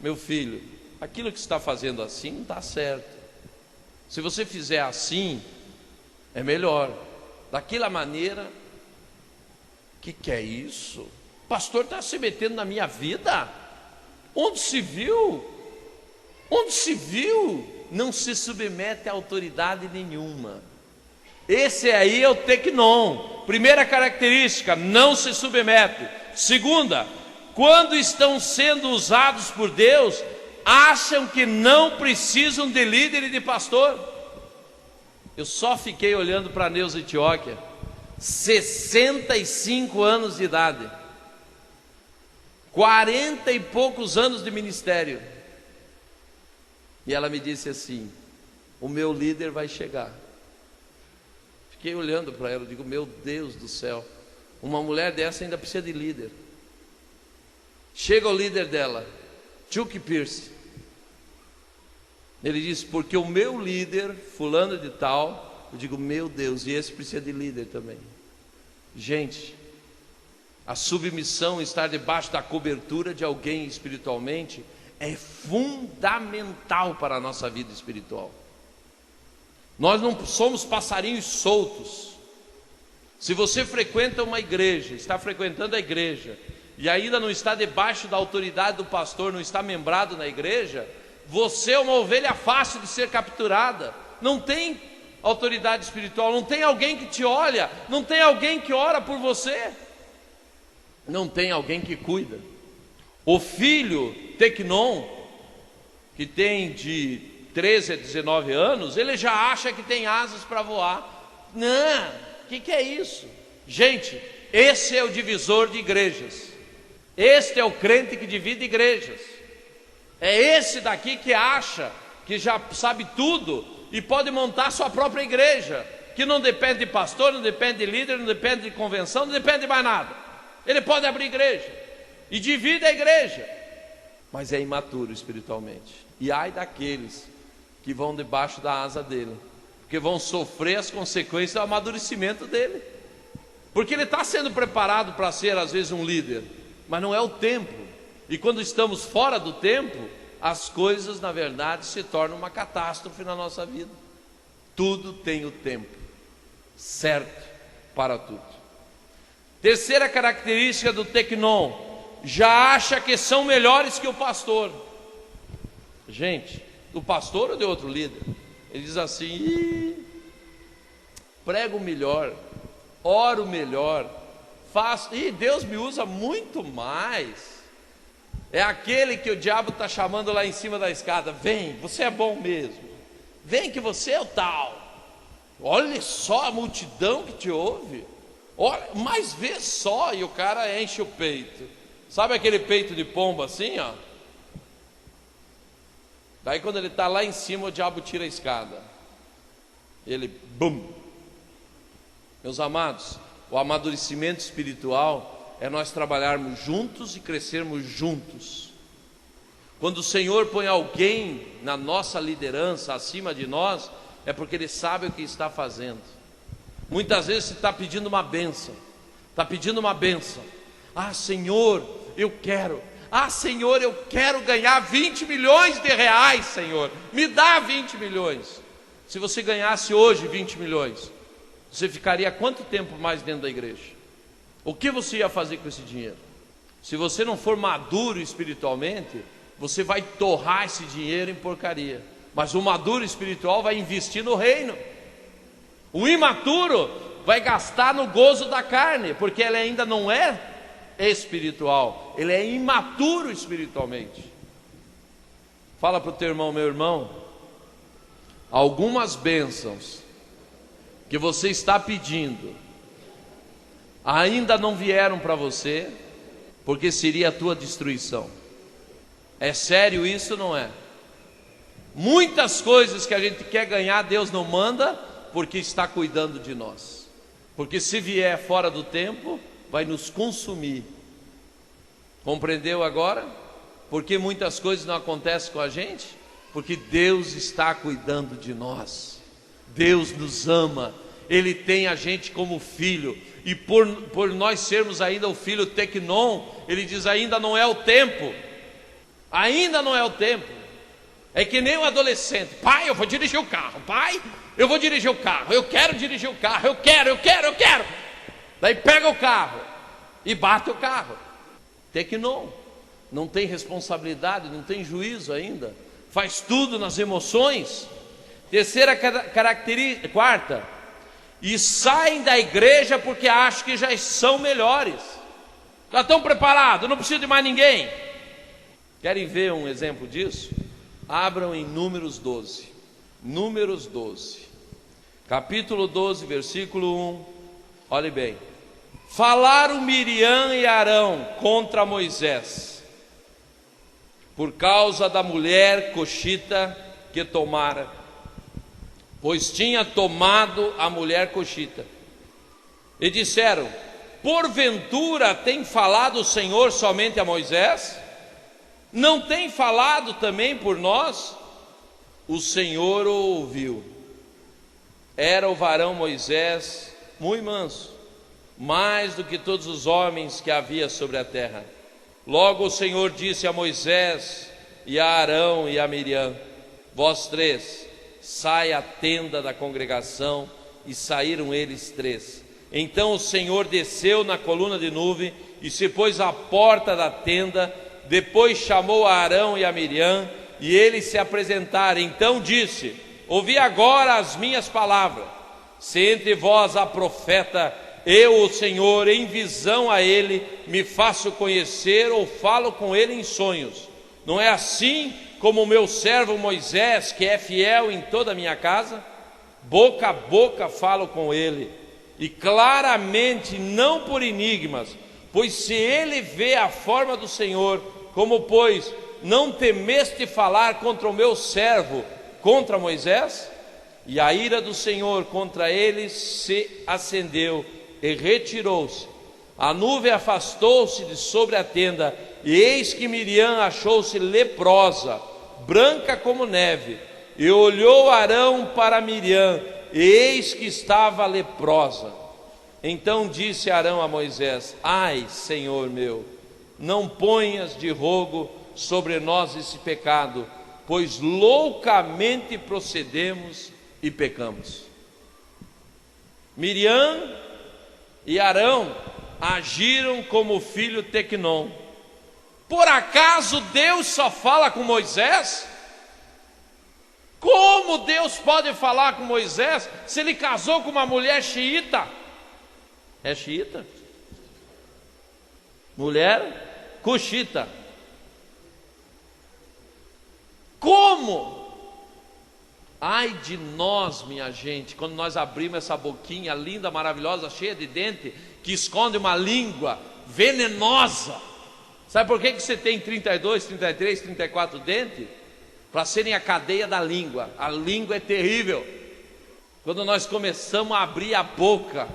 meu filho, aquilo que você está fazendo assim não está certo. Se você fizer assim, é melhor. Daquela maneira, que é isso? O pastor está se metendo na minha vida? Onde se viu? Onde se viu? Não se submete a autoridade nenhuma. Esse aí é o teknon. Primeira característica, não se submete. Segunda, quando estão sendo usados por Deus, acham que não precisam de líder e de pastor. Eu só fiquei olhando para Neuza Antioquia, 65 anos de idade, 40 e poucos anos de ministério, e ela me disse assim: o meu líder vai chegar. Fiquei olhando para ela, digo, meu Deus do céu, uma mulher dessa ainda precisa de líder. Chega o líder dela, Chuck Pierce. Ele disse, porque o meu líder, fulano de tal, eu digo, meu Deus, e esse precisa de líder também. Gente, a submissão, estar debaixo da cobertura de alguém espiritualmente, é fundamental para a nossa vida espiritual. Nós não somos passarinhos soltos. Se você frequenta uma igreja, está frequentando a igreja, e ainda não está debaixo da autoridade do pastor, não está membrado na igreja, Você é uma ovelha fácil de ser capturada. Não tem autoridade espiritual, não tem alguém que te olha, não tem alguém que ora por você, não tem alguém que cuida. O filho Tecnon, que tem de 13 a 19 anos, ele já acha que tem asas para voar. Não, o que é isso? Gente, esse é o divisor de igrejas. Este é o crente que divide igrejas. É esse daqui que acha que já sabe tudo e pode montar sua própria igreja, que não depende de pastor, não depende de líder, não depende de convenção, não depende de mais nada. Ele pode abrir igreja e divide a igreja, mas é imaturo espiritualmente. E ai daqueles que vão debaixo da asa dele, porque vão sofrer as consequências do amadurecimento dele, porque ele está sendo preparado para ser às vezes um líder, mas não é o tempo. E quando estamos fora do tempo, as coisas na verdade se tornam uma catástrofe na nossa vida. Tudo tem o tempo certo para tudo. Terceira característica do Tecnon: já acha que são melhores que o pastor. Gente, do pastor ou de outro líder? Ele diz assim: prego melhor, oro melhor, faço, Deus me usa muito mais. É aquele que o diabo está chamando lá em cima da escada: vem, você é bom mesmo, vem que você é o tal. Olha só a multidão que te ouve, olha, mas vê só. E o cara enche o peito, sabe aquele peito de pombo assim, ó? Daí quando ele está lá em cima, o diabo tira a escada, ele bum. Meus amados, o amadurecimento espiritual é nós trabalharmos juntos e crescermos juntos. Quando o Senhor põe alguém na nossa liderança acima de nós, é porque Ele sabe o que está fazendo. Muitas vezes você está pedindo uma bênção, está pedindo uma bênção. Ah, Senhor, eu quero. Ah, Senhor, eu quero ganhar 20 milhões de reais, Senhor, me dá 20 milhões. Se você ganhasse hoje 20 milhões, você ficaria quanto tempo mais dentro da igreja? O que você ia fazer com esse dinheiro? Se você não for maduro espiritualmente, você vai torrar esse dinheiro em porcaria. Mas o maduro espiritual vai investir no reino. O imaturo vai gastar no gozo da carne, porque ele ainda não é espiritual, ele é imaturo espiritualmente. Fala para o teu irmão: meu irmão, algumas bênçãos que você está pedindo ainda não vieram para você, porque seria a tua destruição. É sério isso, não é? Muitas coisas que a gente quer ganhar, Deus não manda, porque está cuidando de nós. Porque se vier fora do tempo, vai nos consumir. Compreendeu agora? Porque muitas coisas não acontecem com a gente? Porque Deus está cuidando de nós. Deus nos ama, Ele tem a gente como filho. E por nós sermos ainda o filho Tecnon, Ele diz: ainda não é o tempo. Ainda não é o tempo. É que nem um adolescente: pai, eu vou dirigir o carro. Pai, eu vou dirigir o carro. Eu quero dirigir o carro. Eu quero. Daí pega o carro e bate o carro. Tecnon, não tem responsabilidade, não tem juízo ainda. Faz tudo nas emoções. Terceira característica, quarta: e saem da igreja porque acham que já são melhores. Já estão preparados, não precisa de mais ninguém. Querem ver um exemplo disso? Abram em Números 12. Números 12, capítulo 12, versículo 1. Olhe bem: falaram Miriam e Arão contra Moisés, por causa da mulher coxita que tomara, pois tinha tomado a mulher coxita. E disseram: porventura tem falado o Senhor somente a Moisés? Não tem falado também por nós? O Senhor o ouviu. Era o varão Moisés muito manso, mais do que todos os homens que havia sobre a terra. Logo o Senhor disse a Moisés e a Arão e a Miriam: vós três, sai à tenda da congregação. E saíram eles três. Então o Senhor desceu na coluna de nuvem e se pôs à porta da tenda. Depois chamou a Arão e a Miriam e eles se apresentaram. Então disse: ouvi agora as minhas palavras. Se entre vós há profeta, eu, o Senhor, em visão a ele, me faço conhecer ou falo com ele em sonhos. Não é assim como o meu servo Moisés, que é fiel em toda a minha casa? Boca a boca falo com ele, e claramente, não por enigmas, pois se ele vê a forma do Senhor, como pois não temeste falar contra o meu servo, contra Moisés? E a ira do Senhor contra ele se acendeu e retirou-se. A nuvem afastou-se de sobre a tenda, e eis que Miriam achou-se leprosa, branca como neve. E olhou Arão para Miriam, e eis que estava leprosa. Então disse Arão a Moisés: ai, Senhor meu, não ponhas de rogo sobre nós esse pecado, pois loucamente procedemos e pecamos. Miriam e Arão agiram como o filho Tecnon. Por acaso Deus só fala com Moisés? Como Deus pode falar com Moisés se ele casou com uma mulher xiita? É xiita? Mulher cuxita. Como? Ai de nós, minha gente, quando nós abrimos essa boquinha linda, maravilhosa, cheia de dente, que esconde uma língua venenosa. Sabe por que você tem 32, 33, 34 dentes? Para serem a cadeia da língua. A língua é terrível. Quando nós começamos a abrir a boca,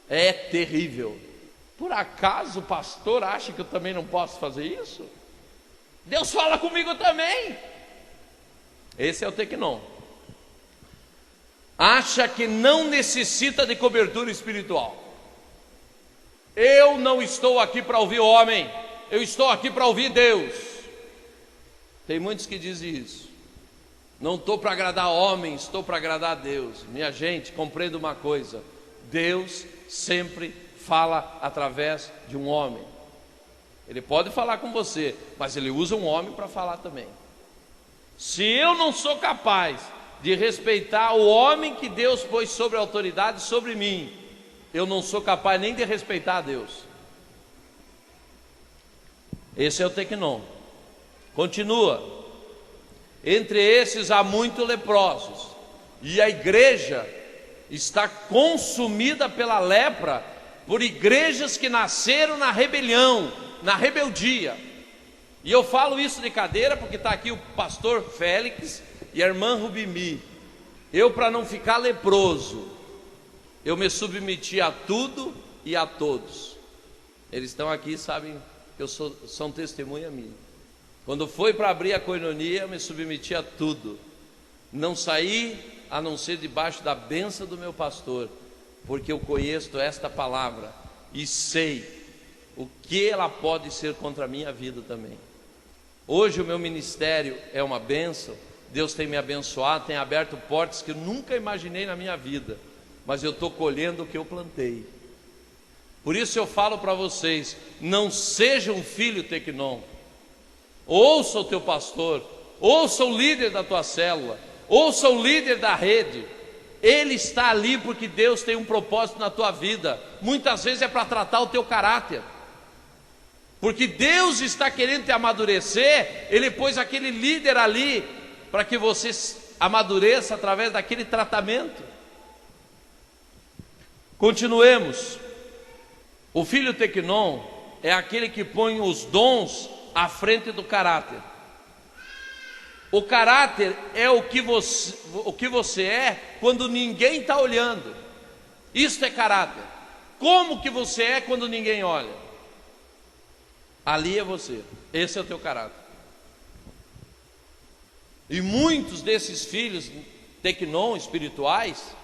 é terrível. Por acaso o pastor acha que eu também não posso fazer isso? Deus fala comigo também. Esse é o Tecnon. Acha que não necessita de cobertura espiritual. Eu não estou aqui para ouvir homem, eu estou aqui para ouvir Deus. Tem muitos que dizem isso. Não estou para agradar homem, estou para agradar a Deus. Minha gente, compreenda uma coisa: Deus sempre fala através de um homem. Ele pode falar com você, mas ele usa um homem para falar também. Se eu não sou capaz de respeitar o homem que Deus pôs sobre a autoridade sobre mim, eu não sou capaz nem de respeitar a Deus. Esse é o Tecnon. Continua. Entre esses há muitos leprosos, e a igreja está consumida pela lepra, por igrejas que nasceram na rebelião, na rebeldia. E eu falo isso de cadeira porque está aqui o pastor Félix e a irmã Rubimi. Eu, para não ficar leproso, eu me submeti a tudo e a todos. Eles estão aqui, sabem, são testemunha minha. Quando foi para abrir a coinonia, eu me submeti a tudo. Não saí a não ser debaixo da bênção do meu pastor, porque eu conheço esta palavra e sei o que ela pode ser contra a minha vida também. Hoje o meu ministério é uma bênção. Deus tem me abençoado, tem aberto portas que eu nunca imaginei na minha vida, mas eu estou colhendo o que eu plantei. Por isso eu falo para vocês: não seja um filho Tecnon. Ouça o teu pastor, ouça o líder da tua célula, ouça o líder da rede. Ele está ali porque Deus tem um propósito na tua vida. Muitas vezes é para tratar o teu caráter, porque Deus está querendo te amadurecer. Ele pôs aquele líder ali para que você amadureça através daquele tratamento. Continuemos. O filho Tecnon é aquele que põe os dons à frente do caráter. O caráter é o que você é quando ninguém está olhando. Isso é caráter. Como que você é quando ninguém olha? Ali é você. Esse é o teu caráter. E muitos desses filhos Tecnon espirituais,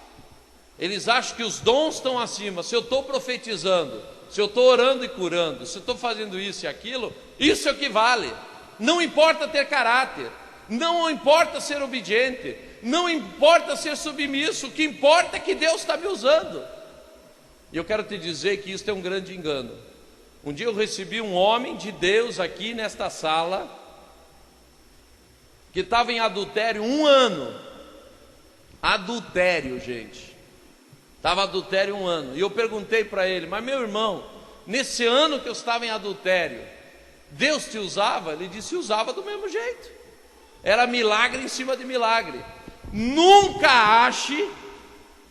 eles acham que os dons estão acima. Se eu estou profetizando, se eu estou orando e curando, se eu estou fazendo isso e aquilo, isso é o que vale. Não importa ter caráter, não importa ser obediente, não importa ser submisso. O que importa é que Deus está me usando. E eu quero te dizer que isso é um grande engano. Um dia eu recebi um homem de Deus aqui nesta sala, que estava em adultério 1 ano. Adultério, gente. Estava adultério 1 ano. E eu perguntei para ele: mas meu irmão, nesse ano que eu estava em adultério, Deus te usava? Ele disse: usava do mesmo jeito. Era milagre em cima de milagre. Nunca ache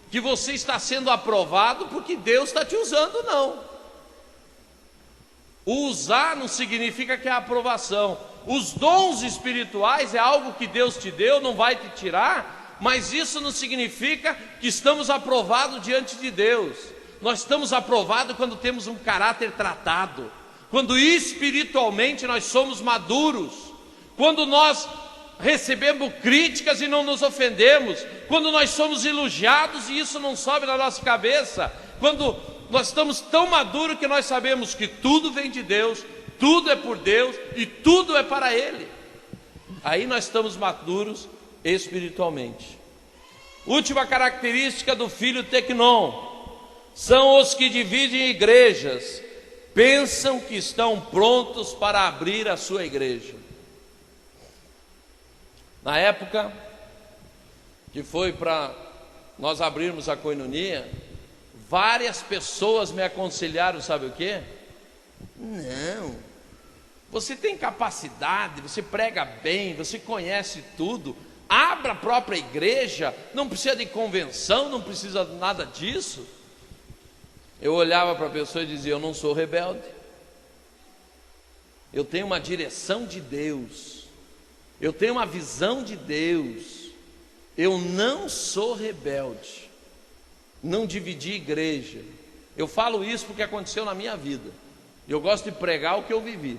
que você está sendo aprovado porque Deus está te usando, não. Usar não significa que é aprovação. Os dons espirituais é algo que Deus te deu, não vai te tirar, mas isso não significa que estamos aprovados diante de Deus. Nós estamos aprovados quando temos um caráter tratado, quando espiritualmente nós somos maduros, quando nós recebemos críticas e não nos ofendemos, quando nós somos elogiados e isso não sobe na nossa cabeça, quando nós estamos tão maduros que nós sabemos que tudo vem de Deus, tudo é por Deus e tudo é para Ele. Aí nós estamos maduros espiritualmente. Última característica do filho tecnon: são os que dividem igrejas, pensam que estão prontos para abrir a sua igreja. Na época que foi para nós abrirmos a Koinonia, várias pessoas me aconselharam, sabe o quê? Não, você tem capacidade, você prega bem, você conhece tudo, abra a própria igreja, não precisa de convenção, não precisa de nada disso. Eu olhava para a pessoa e dizia: eu não sou rebelde, eu tenho uma direção de Deus, eu tenho uma visão de Deus, eu não sou rebelde, não dividi igreja. Eu falo isso porque aconteceu na minha vida, eu gosto de pregar o que eu vivi.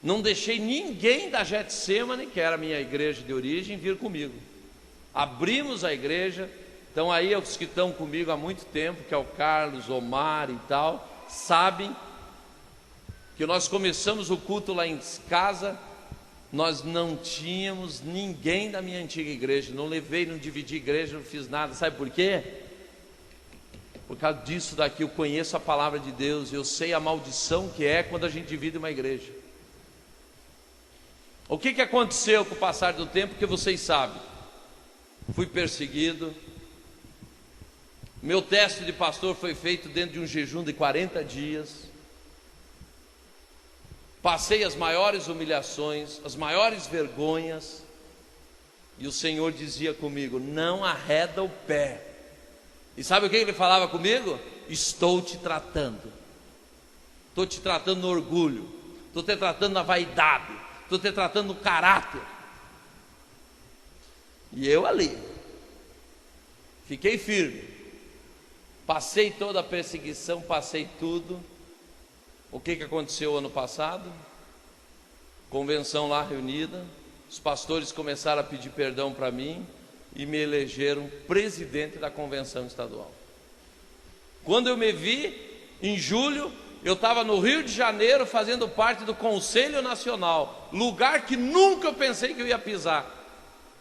Não deixei ninguém da Getsemane, que era a minha igreja de origem, vir comigo. Abrimos a igreja. Então aí os que estão comigo há muito tempo, que é o Carlos, Omar e tal, sabem que nós começamos o culto lá em casa. Nós não tínhamos ninguém da minha antiga igreja, não levei, não dividi igreja, não fiz nada. Sabe por quê? Por causa disso daqui, eu conheço a palavra de Deus, eu sei a maldição que é quando a gente divide uma igreja. O que aconteceu com o passar do tempo, que vocês sabem? Fui perseguido, meu teste de pastor foi feito dentro de um jejum de 40 dias, passei as maiores humilhações, as maiores vergonhas, e o Senhor dizia comigo: não arreda o pé. E sabe o que Ele falava comigo? Estou te tratando, estou te tratando no orgulho, estou te tratando na vaidade, estou te tratando no caráter. E eu ali, fiquei firme, passei toda a perseguição, passei tudo. O que aconteceu ano passado? Convenção lá reunida, os pastores começaram a pedir perdão para mim e me elegeram presidente da convenção estadual. Quando eu me vi, em julho, eu estava no Rio de Janeiro fazendo parte do Conselho Nacional, lugar que nunca eu pensei que eu ia pisar.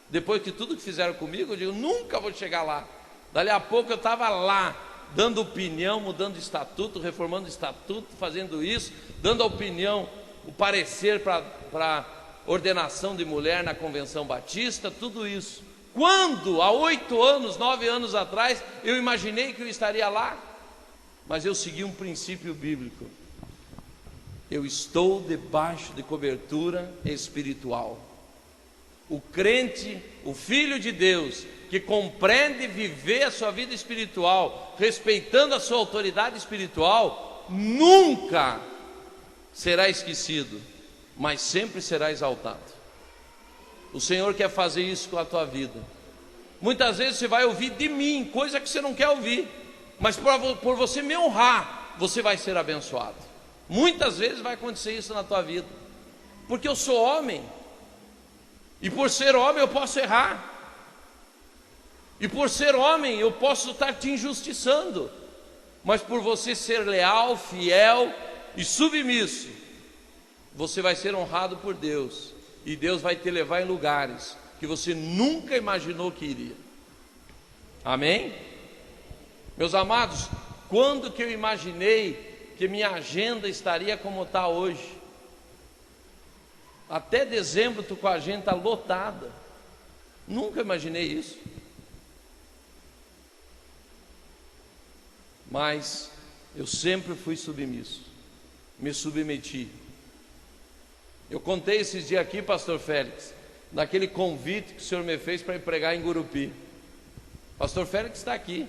Depois de tudo que fizeram comigo, eu digo: nunca vou chegar lá. Dali a pouco eu estava lá, dando opinião, mudando estatuto, reformando estatuto, fazendo isso, dando a opinião, o parecer para ordenação de mulher na Convenção Batista, tudo isso. Quando, há 8 anos, 9 anos atrás, eu imaginei que eu estaria lá? Mas eu segui um princípio bíblico: eu estou debaixo de cobertura espiritual. O crente, o filho de Deus, que compreende viver a sua vida espiritual, respeitando a sua autoridade espiritual, nunca será esquecido, mas sempre será exaltado. O Senhor quer fazer isso com a tua vida. Muitas vezes você vai ouvir de mim coisa que você não quer ouvir, mas por você me honrar, você vai ser abençoado. Muitas vezes vai acontecer isso na tua vida, porque eu sou homem, e por ser homem eu posso errar, e por ser homem eu posso estar te injustiçando, mas por você ser leal, fiel e submisso, você vai ser honrado por Deus, e Deus vai te levar em lugares que você nunca imaginou que iria. Amém? Meus amados, quando que eu imaginei que minha agenda estaria como está hoje? Até dezembro tu com a gente está lotada. Nunca imaginei isso. Mas eu sempre fui submisso, me submeti. Eu contei esses dias aqui, pastor Félix, daquele convite que o senhor me fez para ir pregar em Gurupi. Pastor Félix está aqui.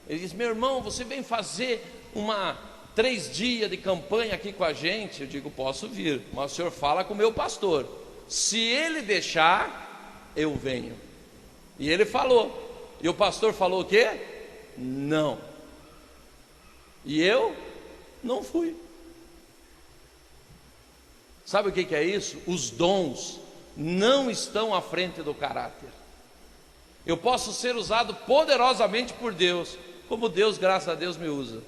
Ele disse: meu irmão, você vem fazer 3 dias de campanha aqui com a gente. Eu digo: posso vir, mas o senhor fala com o meu pastor. Se ele deixar, eu venho. E ele falou. E o pastor falou o quê? Não. E eu não fui. Sabe o que é isso? Os dons não estão à frente do caráter. Eu posso ser usado poderosamente por Deus, como Deus, graças a Deus, me usa,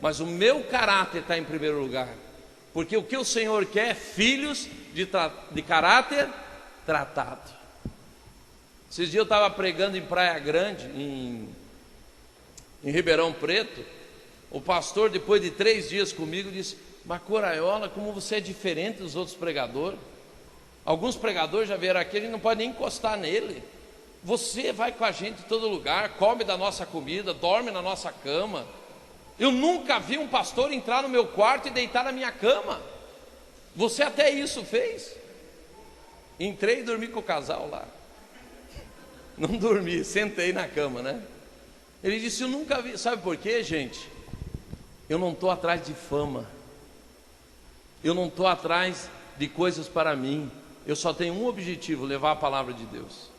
mas o meu caráter está em primeiro lugar, porque o que o Senhor quer é filhos de caráter tratado. Esses dias eu estava pregando em Praia Grande, em Ribeirão Preto. O pastor, depois de 3 dias comigo, disse: mas Coraiola, como você é diferente dos outros pregadores. Alguns pregadores já vieram aqui, a gente não pode nem encostar nele. Você vai com a gente em todo lugar, come da nossa comida, dorme na nossa cama. Eu nunca vi um pastor entrar no meu quarto e deitar na minha cama. Você até isso fez. Entrei e dormi com o casal lá. Não dormi, sentei na cama, né? Ele disse: eu nunca vi. Sabe por quê, gente? Eu não estou atrás de fama. Eu não estou atrás de coisas para mim. Eu só tenho um objetivo: levar a palavra de Deus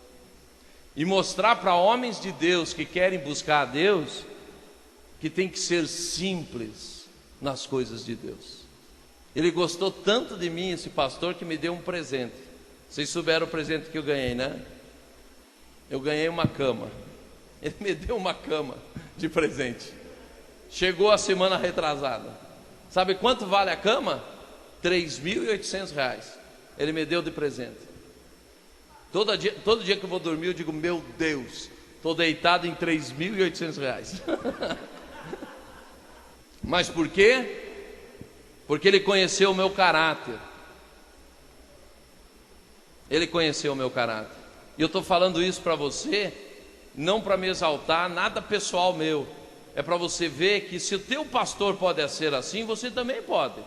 e mostrar para homens de Deus que querem buscar a Deus que tem que ser simples nas coisas de Deus. Ele gostou tanto de mim, esse pastor, que me deu um presente. Vocês souberam o presente que eu ganhei, né? Eu ganhei uma cama. Ele me deu uma cama de presente. Chegou a semana retrasada. Sabe quanto vale a cama? R$3.800. Ele me deu de presente. Todo dia que eu vou dormir, eu digo: meu Deus, estou deitado em R$3.800. Mas por quê? Porque ele conheceu o meu caráter. Ele conheceu o meu caráter. E eu estou falando isso para você, não para me exaltar, nada pessoal meu. É para você ver que se o teu pastor pode ser assim, você também pode.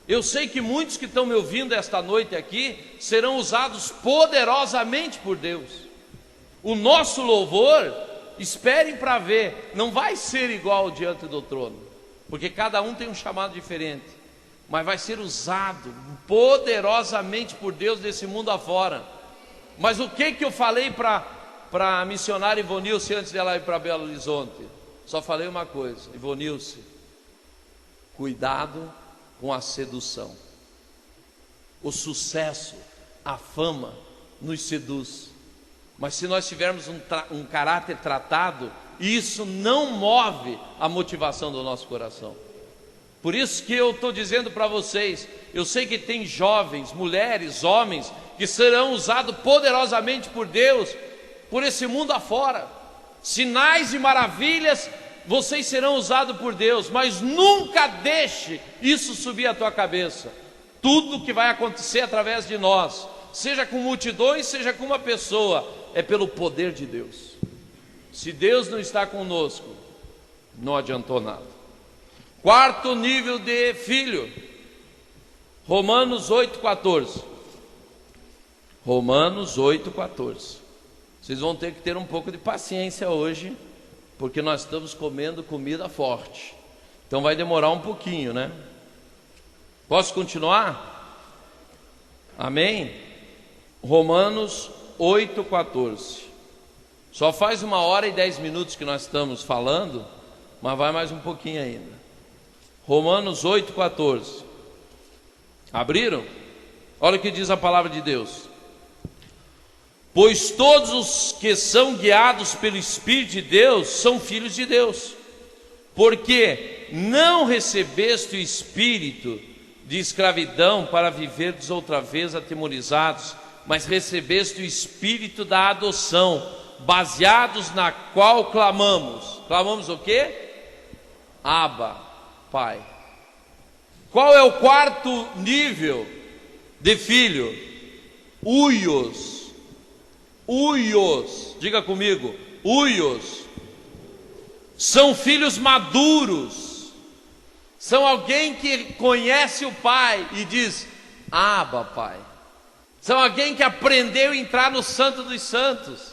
Eu sei que muitos que estão me ouvindo esta noite aqui serão usados poderosamente por Deus. O nosso louvor, esperem para ver, não vai ser igual diante do trono, porque cada um tem um chamado diferente, mas vai ser usado poderosamente por Deus desse mundo afora. Mas o que eu falei para a missionária Ivonilce antes dela ir para Belo Horizonte? Só falei uma coisa: Ivonilce, cuidado com a sedução. O sucesso, a fama nos seduz, mas se nós tivermos um caráter tratado, isso não move a motivação do nosso coração. Por isso que eu estou dizendo para vocês, eu sei que tem jovens, mulheres, homens que serão usados poderosamente por Deus, por esse mundo afora. Sinais e maravilhas, vocês serão usados por Deus, mas nunca deixe isso subir à tua cabeça. Tudo que vai acontecer através de nós, seja com multidões, seja com uma pessoa, é pelo poder de Deus. Se Deus não está conosco, não adiantou nada. 4º nível de filho, Romanos 8,14. Romanos 8,14. Vocês vão ter que ter um pouco de paciência hoje, porque nós estamos comendo comida forte. Então vai demorar um pouquinho, né? Posso continuar? Amém? Romanos 8,14. Só faz 1h10 que nós estamos falando, mas vai mais um pouquinho ainda. Romanos 8,14. Abriram? Olha o que diz a palavra de Deus: pois todos os que são guiados pelo Espírito de Deus são filhos de Deus. Porque não recebeste o espírito de escravidão para viverdes outra vez atemorizados, mas recebeste o espírito da adoção, baseados na qual clamamos. Clamamos o quê? Abba, Pai. Qual é o 4º nível de filho? uios, uios, diga comigo, uios, são filhos maduros, são alguém que conhece o Pai e diz, Abba, Pai. São alguém que aprendeu a entrar no Santo dos Santos,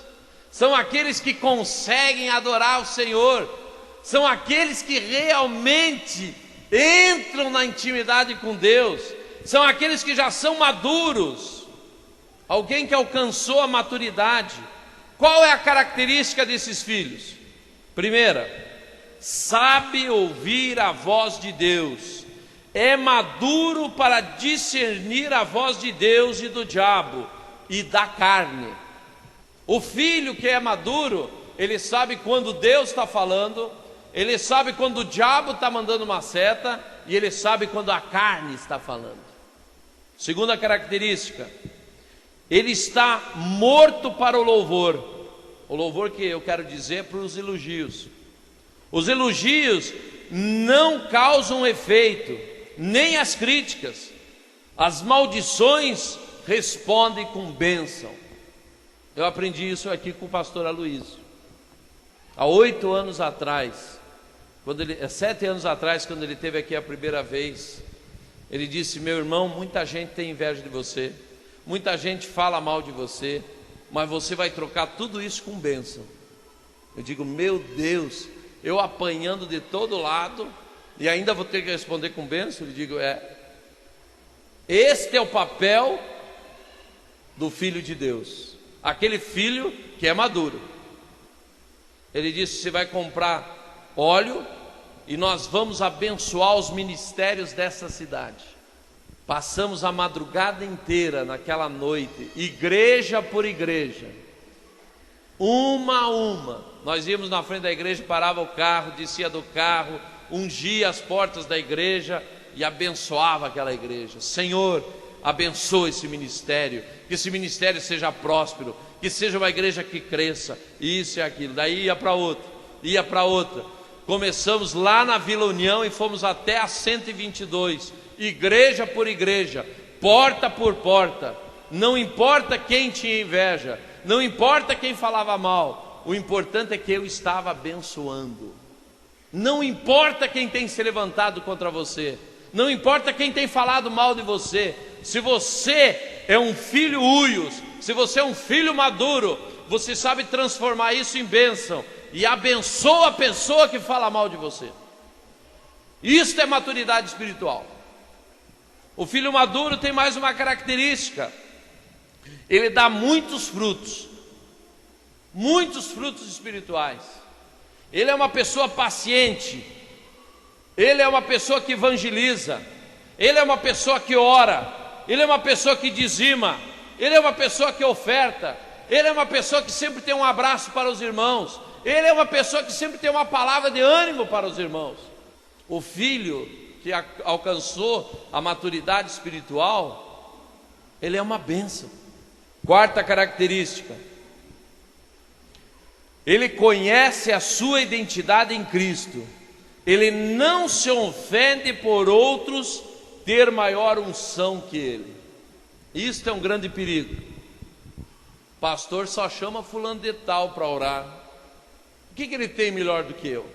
são aqueles que conseguem adorar o Senhor, são aqueles que realmente entram na intimidade com Deus, são aqueles que já são maduros, alguém que alcançou a maturidade. Qual é a característica desses filhos? Primeira, sabe ouvir a voz de Deus, é maduro para discernir a voz de Deus e do diabo e da carne. O filho que é maduro, ele sabe quando Deus está falando, ele sabe quando o diabo está mandando uma seta, e ele sabe quando a carne está falando. Segunda característica, ele está morto para o louvor que eu quero dizer para os elogios. Os elogios não causam efeito, nem as críticas. As maldições respondem com bênção. Eu aprendi isso aqui com o pastor Aloysio. Há 8 anos atrás, 7 anos atrás, quando ele esteve aqui a primeira vez, ele disse, meu irmão, muita gente tem inveja de você, muita gente fala mal de você, mas você vai trocar tudo isso com bênção. Eu digo, meu Deus, eu apanhando de todo lado, e ainda vou ter que responder com bênção? Eu digo, este é o papel do filho de Deus, aquele filho que é maduro. Ele disse, você vai comprar óleo, e nós vamos abençoar os ministérios dessa cidade. Passamos a madrugada inteira naquela noite, igreja por igreja, uma a uma. Nós íamos na frente da igreja, parava o carro, descia do carro, ungia as portas da igreja e abençoava aquela igreja. Senhor, abençoa esse ministério, que esse ministério seja próspero, que seja uma igreja que cresça, isso e aquilo. Daí ia para outra. Começamos lá na Vila União e fomos até a 122, igreja por igreja, porta por porta. Não importa quem tinha inveja, não importa quem falava mal, o importante é que eu estava abençoando. Não importa quem tem se levantado contra você, não importa quem tem falado mal de você. Se você é um filho uios, se você é um filho maduro, você sabe transformar isso em bênção e abençoa a pessoa que fala mal de você. Isso é maturidade espiritual. O filho maduro tem mais uma característica: ele dá muitos frutos espirituais. Ele é uma pessoa paciente, ele é uma pessoa que evangeliza, ele é uma pessoa que ora, ele é uma pessoa que dizima, ele é uma pessoa que oferta, ele é uma pessoa que sempre tem um abraço para os irmãos, ele é uma pessoa que sempre tem uma palavra de ânimo para os irmãos. O filho que alcançou a maturidade espiritual, ele é uma bênção. Quarta característica: ele conhece a sua identidade em Cristo. Ele não se ofende por outros ter maior unção que ele. Isto é um grande perigo. Pastor só chama fulano de tal para orar. O que ele tem melhor do que eu?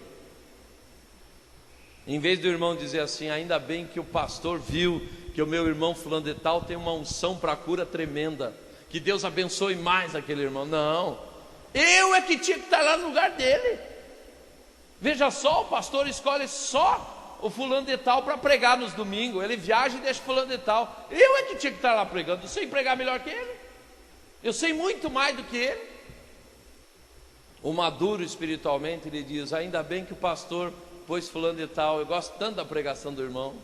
Em vez do irmão dizer assim, ainda bem que o pastor viu que o meu irmão fulano de tal tem uma unção para cura tremenda, que Deus abençoe mais aquele irmão. Não, eu é que tinha que estar lá no lugar dele. Veja só, o pastor escolhe só o fulano de tal para pregar nos domingos. Ele viaja e deixa o fulano de tal. Eu é que tinha que estar lá pregando. Eu sei pregar melhor que ele, eu sei muito mais do que ele. O maduro espiritualmente, ele diz, ainda bem que o pastor pôs fulano de tal. Eu gosto tanto da pregação do irmão.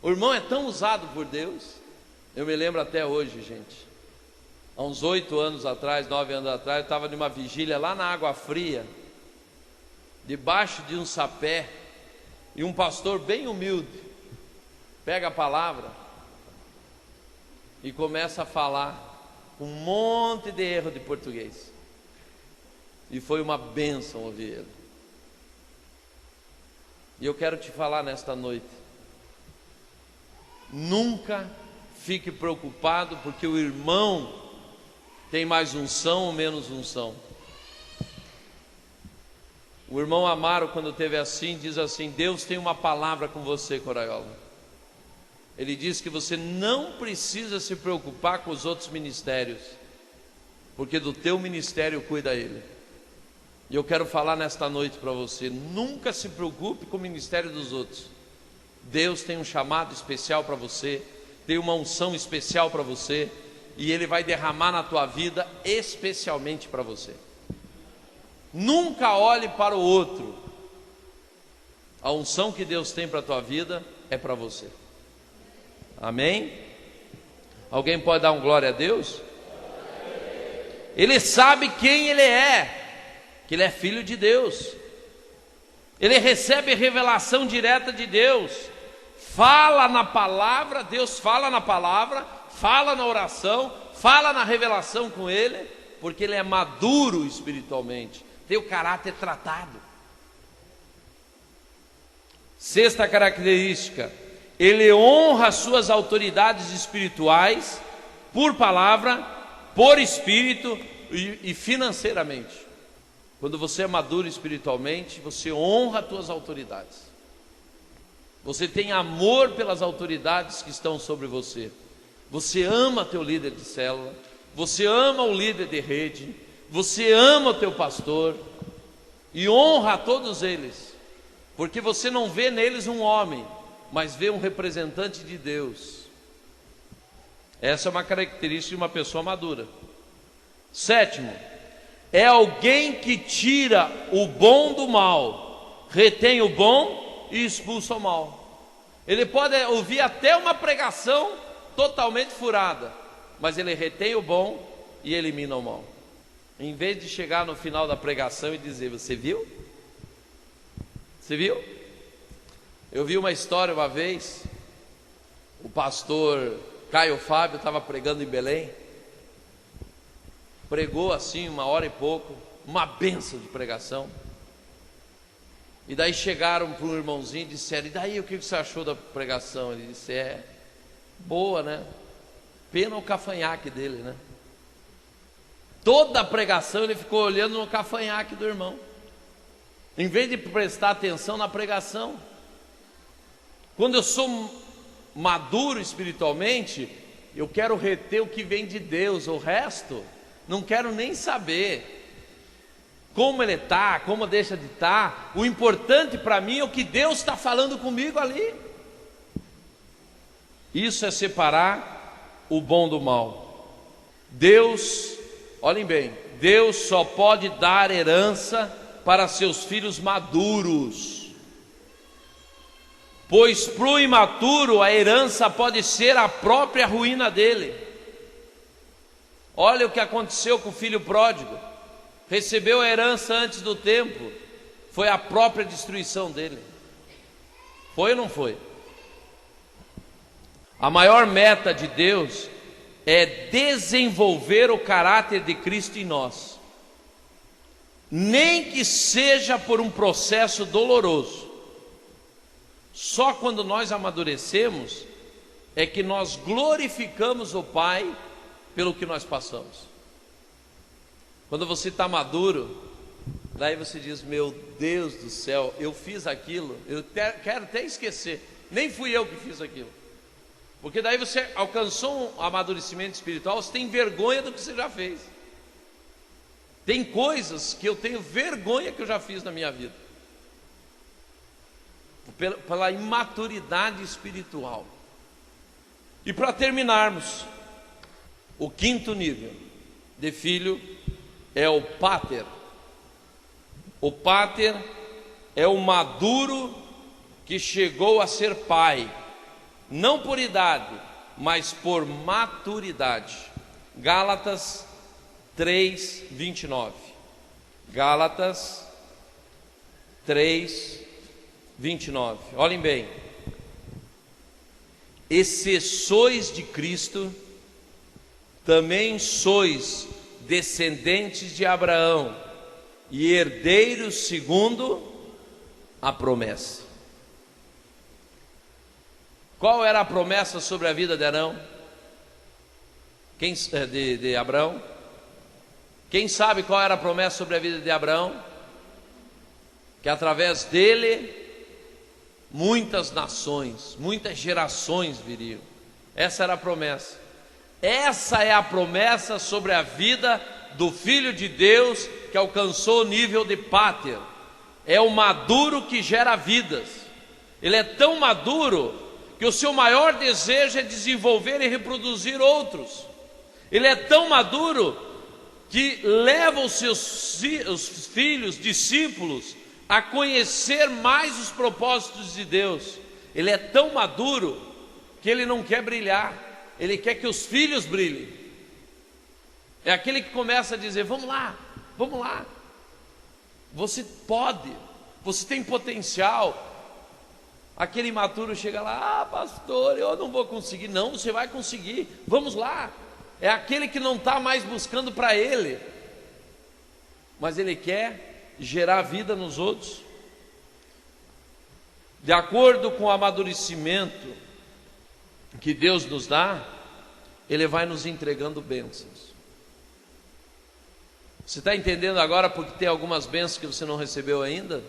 O irmão é tão usado por Deus. Eu me lembro até hoje, gente, há uns 8 anos atrás, 9 anos atrás, eu estava numa vigília lá na Água Fria, debaixo de um sapé, e um pastor bem humilde pega a palavra e começa a falar com um monte de erro de português. E foi uma bênção ouvir ele. E eu quero te falar nesta noite: nunca fique preocupado porque o irmão tem mais unção ou menos unção. O irmão Amaro, quando teve assim, diz assim: Deus tem uma palavra com você, Coraiola. Ele diz que você não precisa se preocupar com os outros ministérios, porque do teu ministério cuida Ele. E eu quero falar nesta noite para você: nunca se preocupe com o ministério dos outros. Deus tem um chamado especial para você, tem uma unção especial para você, e Ele vai derramar na tua vida especialmente para você. Nunca olhe para o outro. A unção que Deus tem para a tua vida é para você. Amém? Alguém pode dar um glória a Deus? Ele sabe quem ele é, que ele é filho de Deus. Ele recebe revelação direta de Deus. Fala na palavra, Deus fala na palavra, fala na oração, fala na revelação com ele, porque ele é maduro espiritualmente, tem o caráter tratado. Sexta característica: ele honra suas autoridades espirituais por palavra, por espírito e financeiramente. Quando você é maduro espiritualmente, você honra as tuas autoridades. Você tem amor pelas autoridades que estão sobre você. Você ama teu líder de célula, você ama o líder de rede, você ama o teu pastor e honra a todos eles, porque você não vê neles um homem, mas vê um representante de Deus. Essa é uma característica de uma pessoa madura. Sétimo, é alguém que tira o bom do mal, retém o bom e expulsa o mal. Ele pode ouvir até uma pregação totalmente furada, mas ele retém o bom e elimina o mal. Em vez de chegar no final da pregação e dizer: você viu? Você viu? Eu vi uma história uma vez. O pastor Caio Fábio estava pregando em Belém. Pregou assim 1h e pouco, uma bênção de pregação. E daí chegaram para um irmãozinho e disseram: e daí, o que você achou da pregação? Ele disse: é boa, né? Pena o cafanhaque dele, né? Toda a pregação ele ficou olhando no cafanhaque do irmão, em vez de prestar atenção na pregação. Quando eu sou maduro espiritualmente, eu quero reter o que vem de Deus, o resto não quero nem saber como ele está, como deixa de estar. O importante para mim é o que Deus está falando comigo ali. Isso é separar o bom do mal. Deus, olhem bem, Deus só pode dar herança para seus filhos maduros, pois para o imaturo a herança pode ser a própria ruína dele. Olha o que aconteceu com o filho pródigo. Recebeu a herança antes do tempo, foi a própria destruição dele. Foi ou não foi? A maior meta de Deus é desenvolver o caráter de Cristo em nós, nem que seja por um processo doloroso. Só quando nós amadurecemos é que nós glorificamos o Pai pelo que nós passamos. Quando você está maduro, daí você diz: meu Deus do céu, eu fiz aquilo, eu quero até esquecer, nem fui eu que fiz aquilo. Porque daí você alcançou um amadurecimento espiritual, você tem vergonha do que você já fez. Tem coisas que eu tenho vergonha que eu já fiz na minha vida, pela imaturidade espiritual. E para terminarmos, o quinto nível de filho é o pater. O pater é o maduro que chegou a ser pai, não por idade, mas por maturidade. Gálatas 3:29. Gálatas 3:29. Olhem bem: e se sois de Cristo, também sois descendentes de Abraão e herdeiros segundo a promessa. Qual era a promessa sobre a vida de Arão? de Abraão? Quem sabe qual era a promessa sobre a vida de Abraão? Que através dele muitas nações, muitas gerações viriam. Essa era a promessa. Essa é a promessa sobre a vida do Filho de Deus que alcançou o nível de páter. É o maduro que gera vidas. Ele é tão maduro que o seu maior desejo é desenvolver e reproduzir outros. Ele é tão maduro que leva os filhos, discípulos, a conhecer mais os propósitos de Deus. Ele é tão maduro que ele não quer brilhar, ele quer que os filhos brilhem. É aquele que começa a dizer: vamos lá, você pode, você tem potencial. Aquele imaturo chega lá: ah, pastor, eu não vou conseguir. Não, você vai conseguir, vamos lá. É aquele que não está mais buscando para ele, mas ele quer gerar vida nos outros. De acordo com o amadurecimento que Deus nos dá, Ele vai nos entregando bênçãos. Você está entendendo agora porque tem algumas bênçãos que você não recebeu ainda?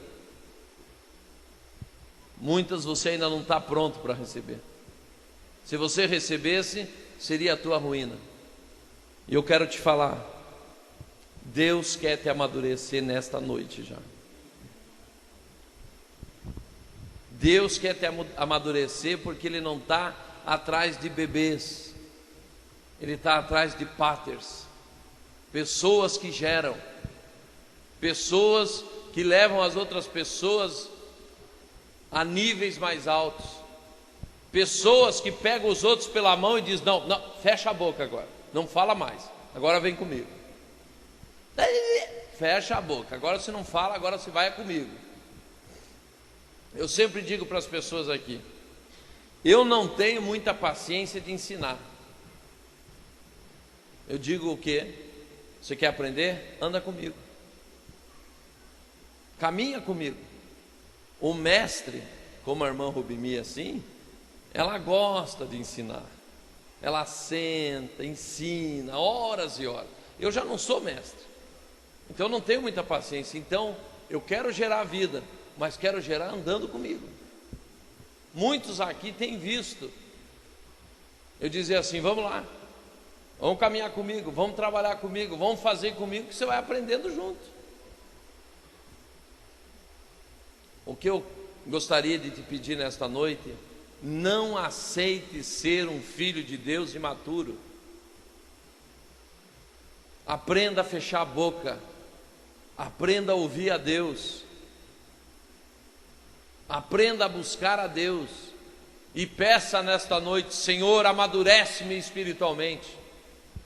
Muitas você ainda não está pronto para receber. Se você recebesse, seria a tua ruína. E eu quero te falar, Deus quer te amadurecer nesta noite já. Deus quer te amadurecer porque Ele não está atrás de bebês, Ele está atrás de páters, pessoas que geram, pessoas que levam as outras pessoas a níveis mais altos, pessoas que pegam os outros pela mão e dizem: não, não, fecha a boca agora, não fala mais, agora vem comigo. Fecha a boca, agora você não fala, agora você vai comigo. Eu sempre digo para as pessoas aqui: eu não tenho muita paciência de ensinar. Eu digo o quê? Você quer aprender? Anda comigo, caminha comigo. O mestre, como a irmã Rubimi assim, ela gosta de ensinar. Ela senta, ensina, horas e horas. Eu já não sou mestre, então eu não tenho muita paciência. Então eu quero gerar vida, mas quero gerar andando comigo. Muitos aqui têm visto eu dizer assim: vamos lá, vamos caminhar comigo, vamos trabalhar comigo, vamos fazer comigo, que você vai aprendendo junto. O que eu gostaria de te pedir nesta noite: não aceite ser um filho de Deus imaturo. Aprenda a fechar a boca, aprenda a ouvir a Deus, aprenda a buscar a Deus e peça nesta noite: Senhor, amadurece-me espiritualmente.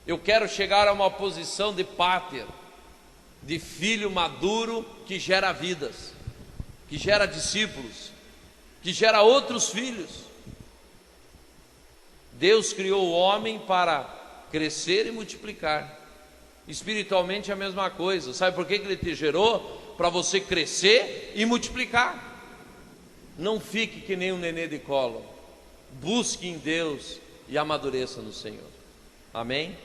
Eu quero chegar a uma posição de páter, de filho maduro que gera vidas, que gera discípulos, que gera outros filhos. Deus criou o homem para crescer e multiplicar. Espiritualmente é a mesma coisa. Sabe por que Ele te gerou? Para você crescer e multiplicar. Não fique que nem um nenê de colo. Busque em Deus e amadureça no Senhor. Amém?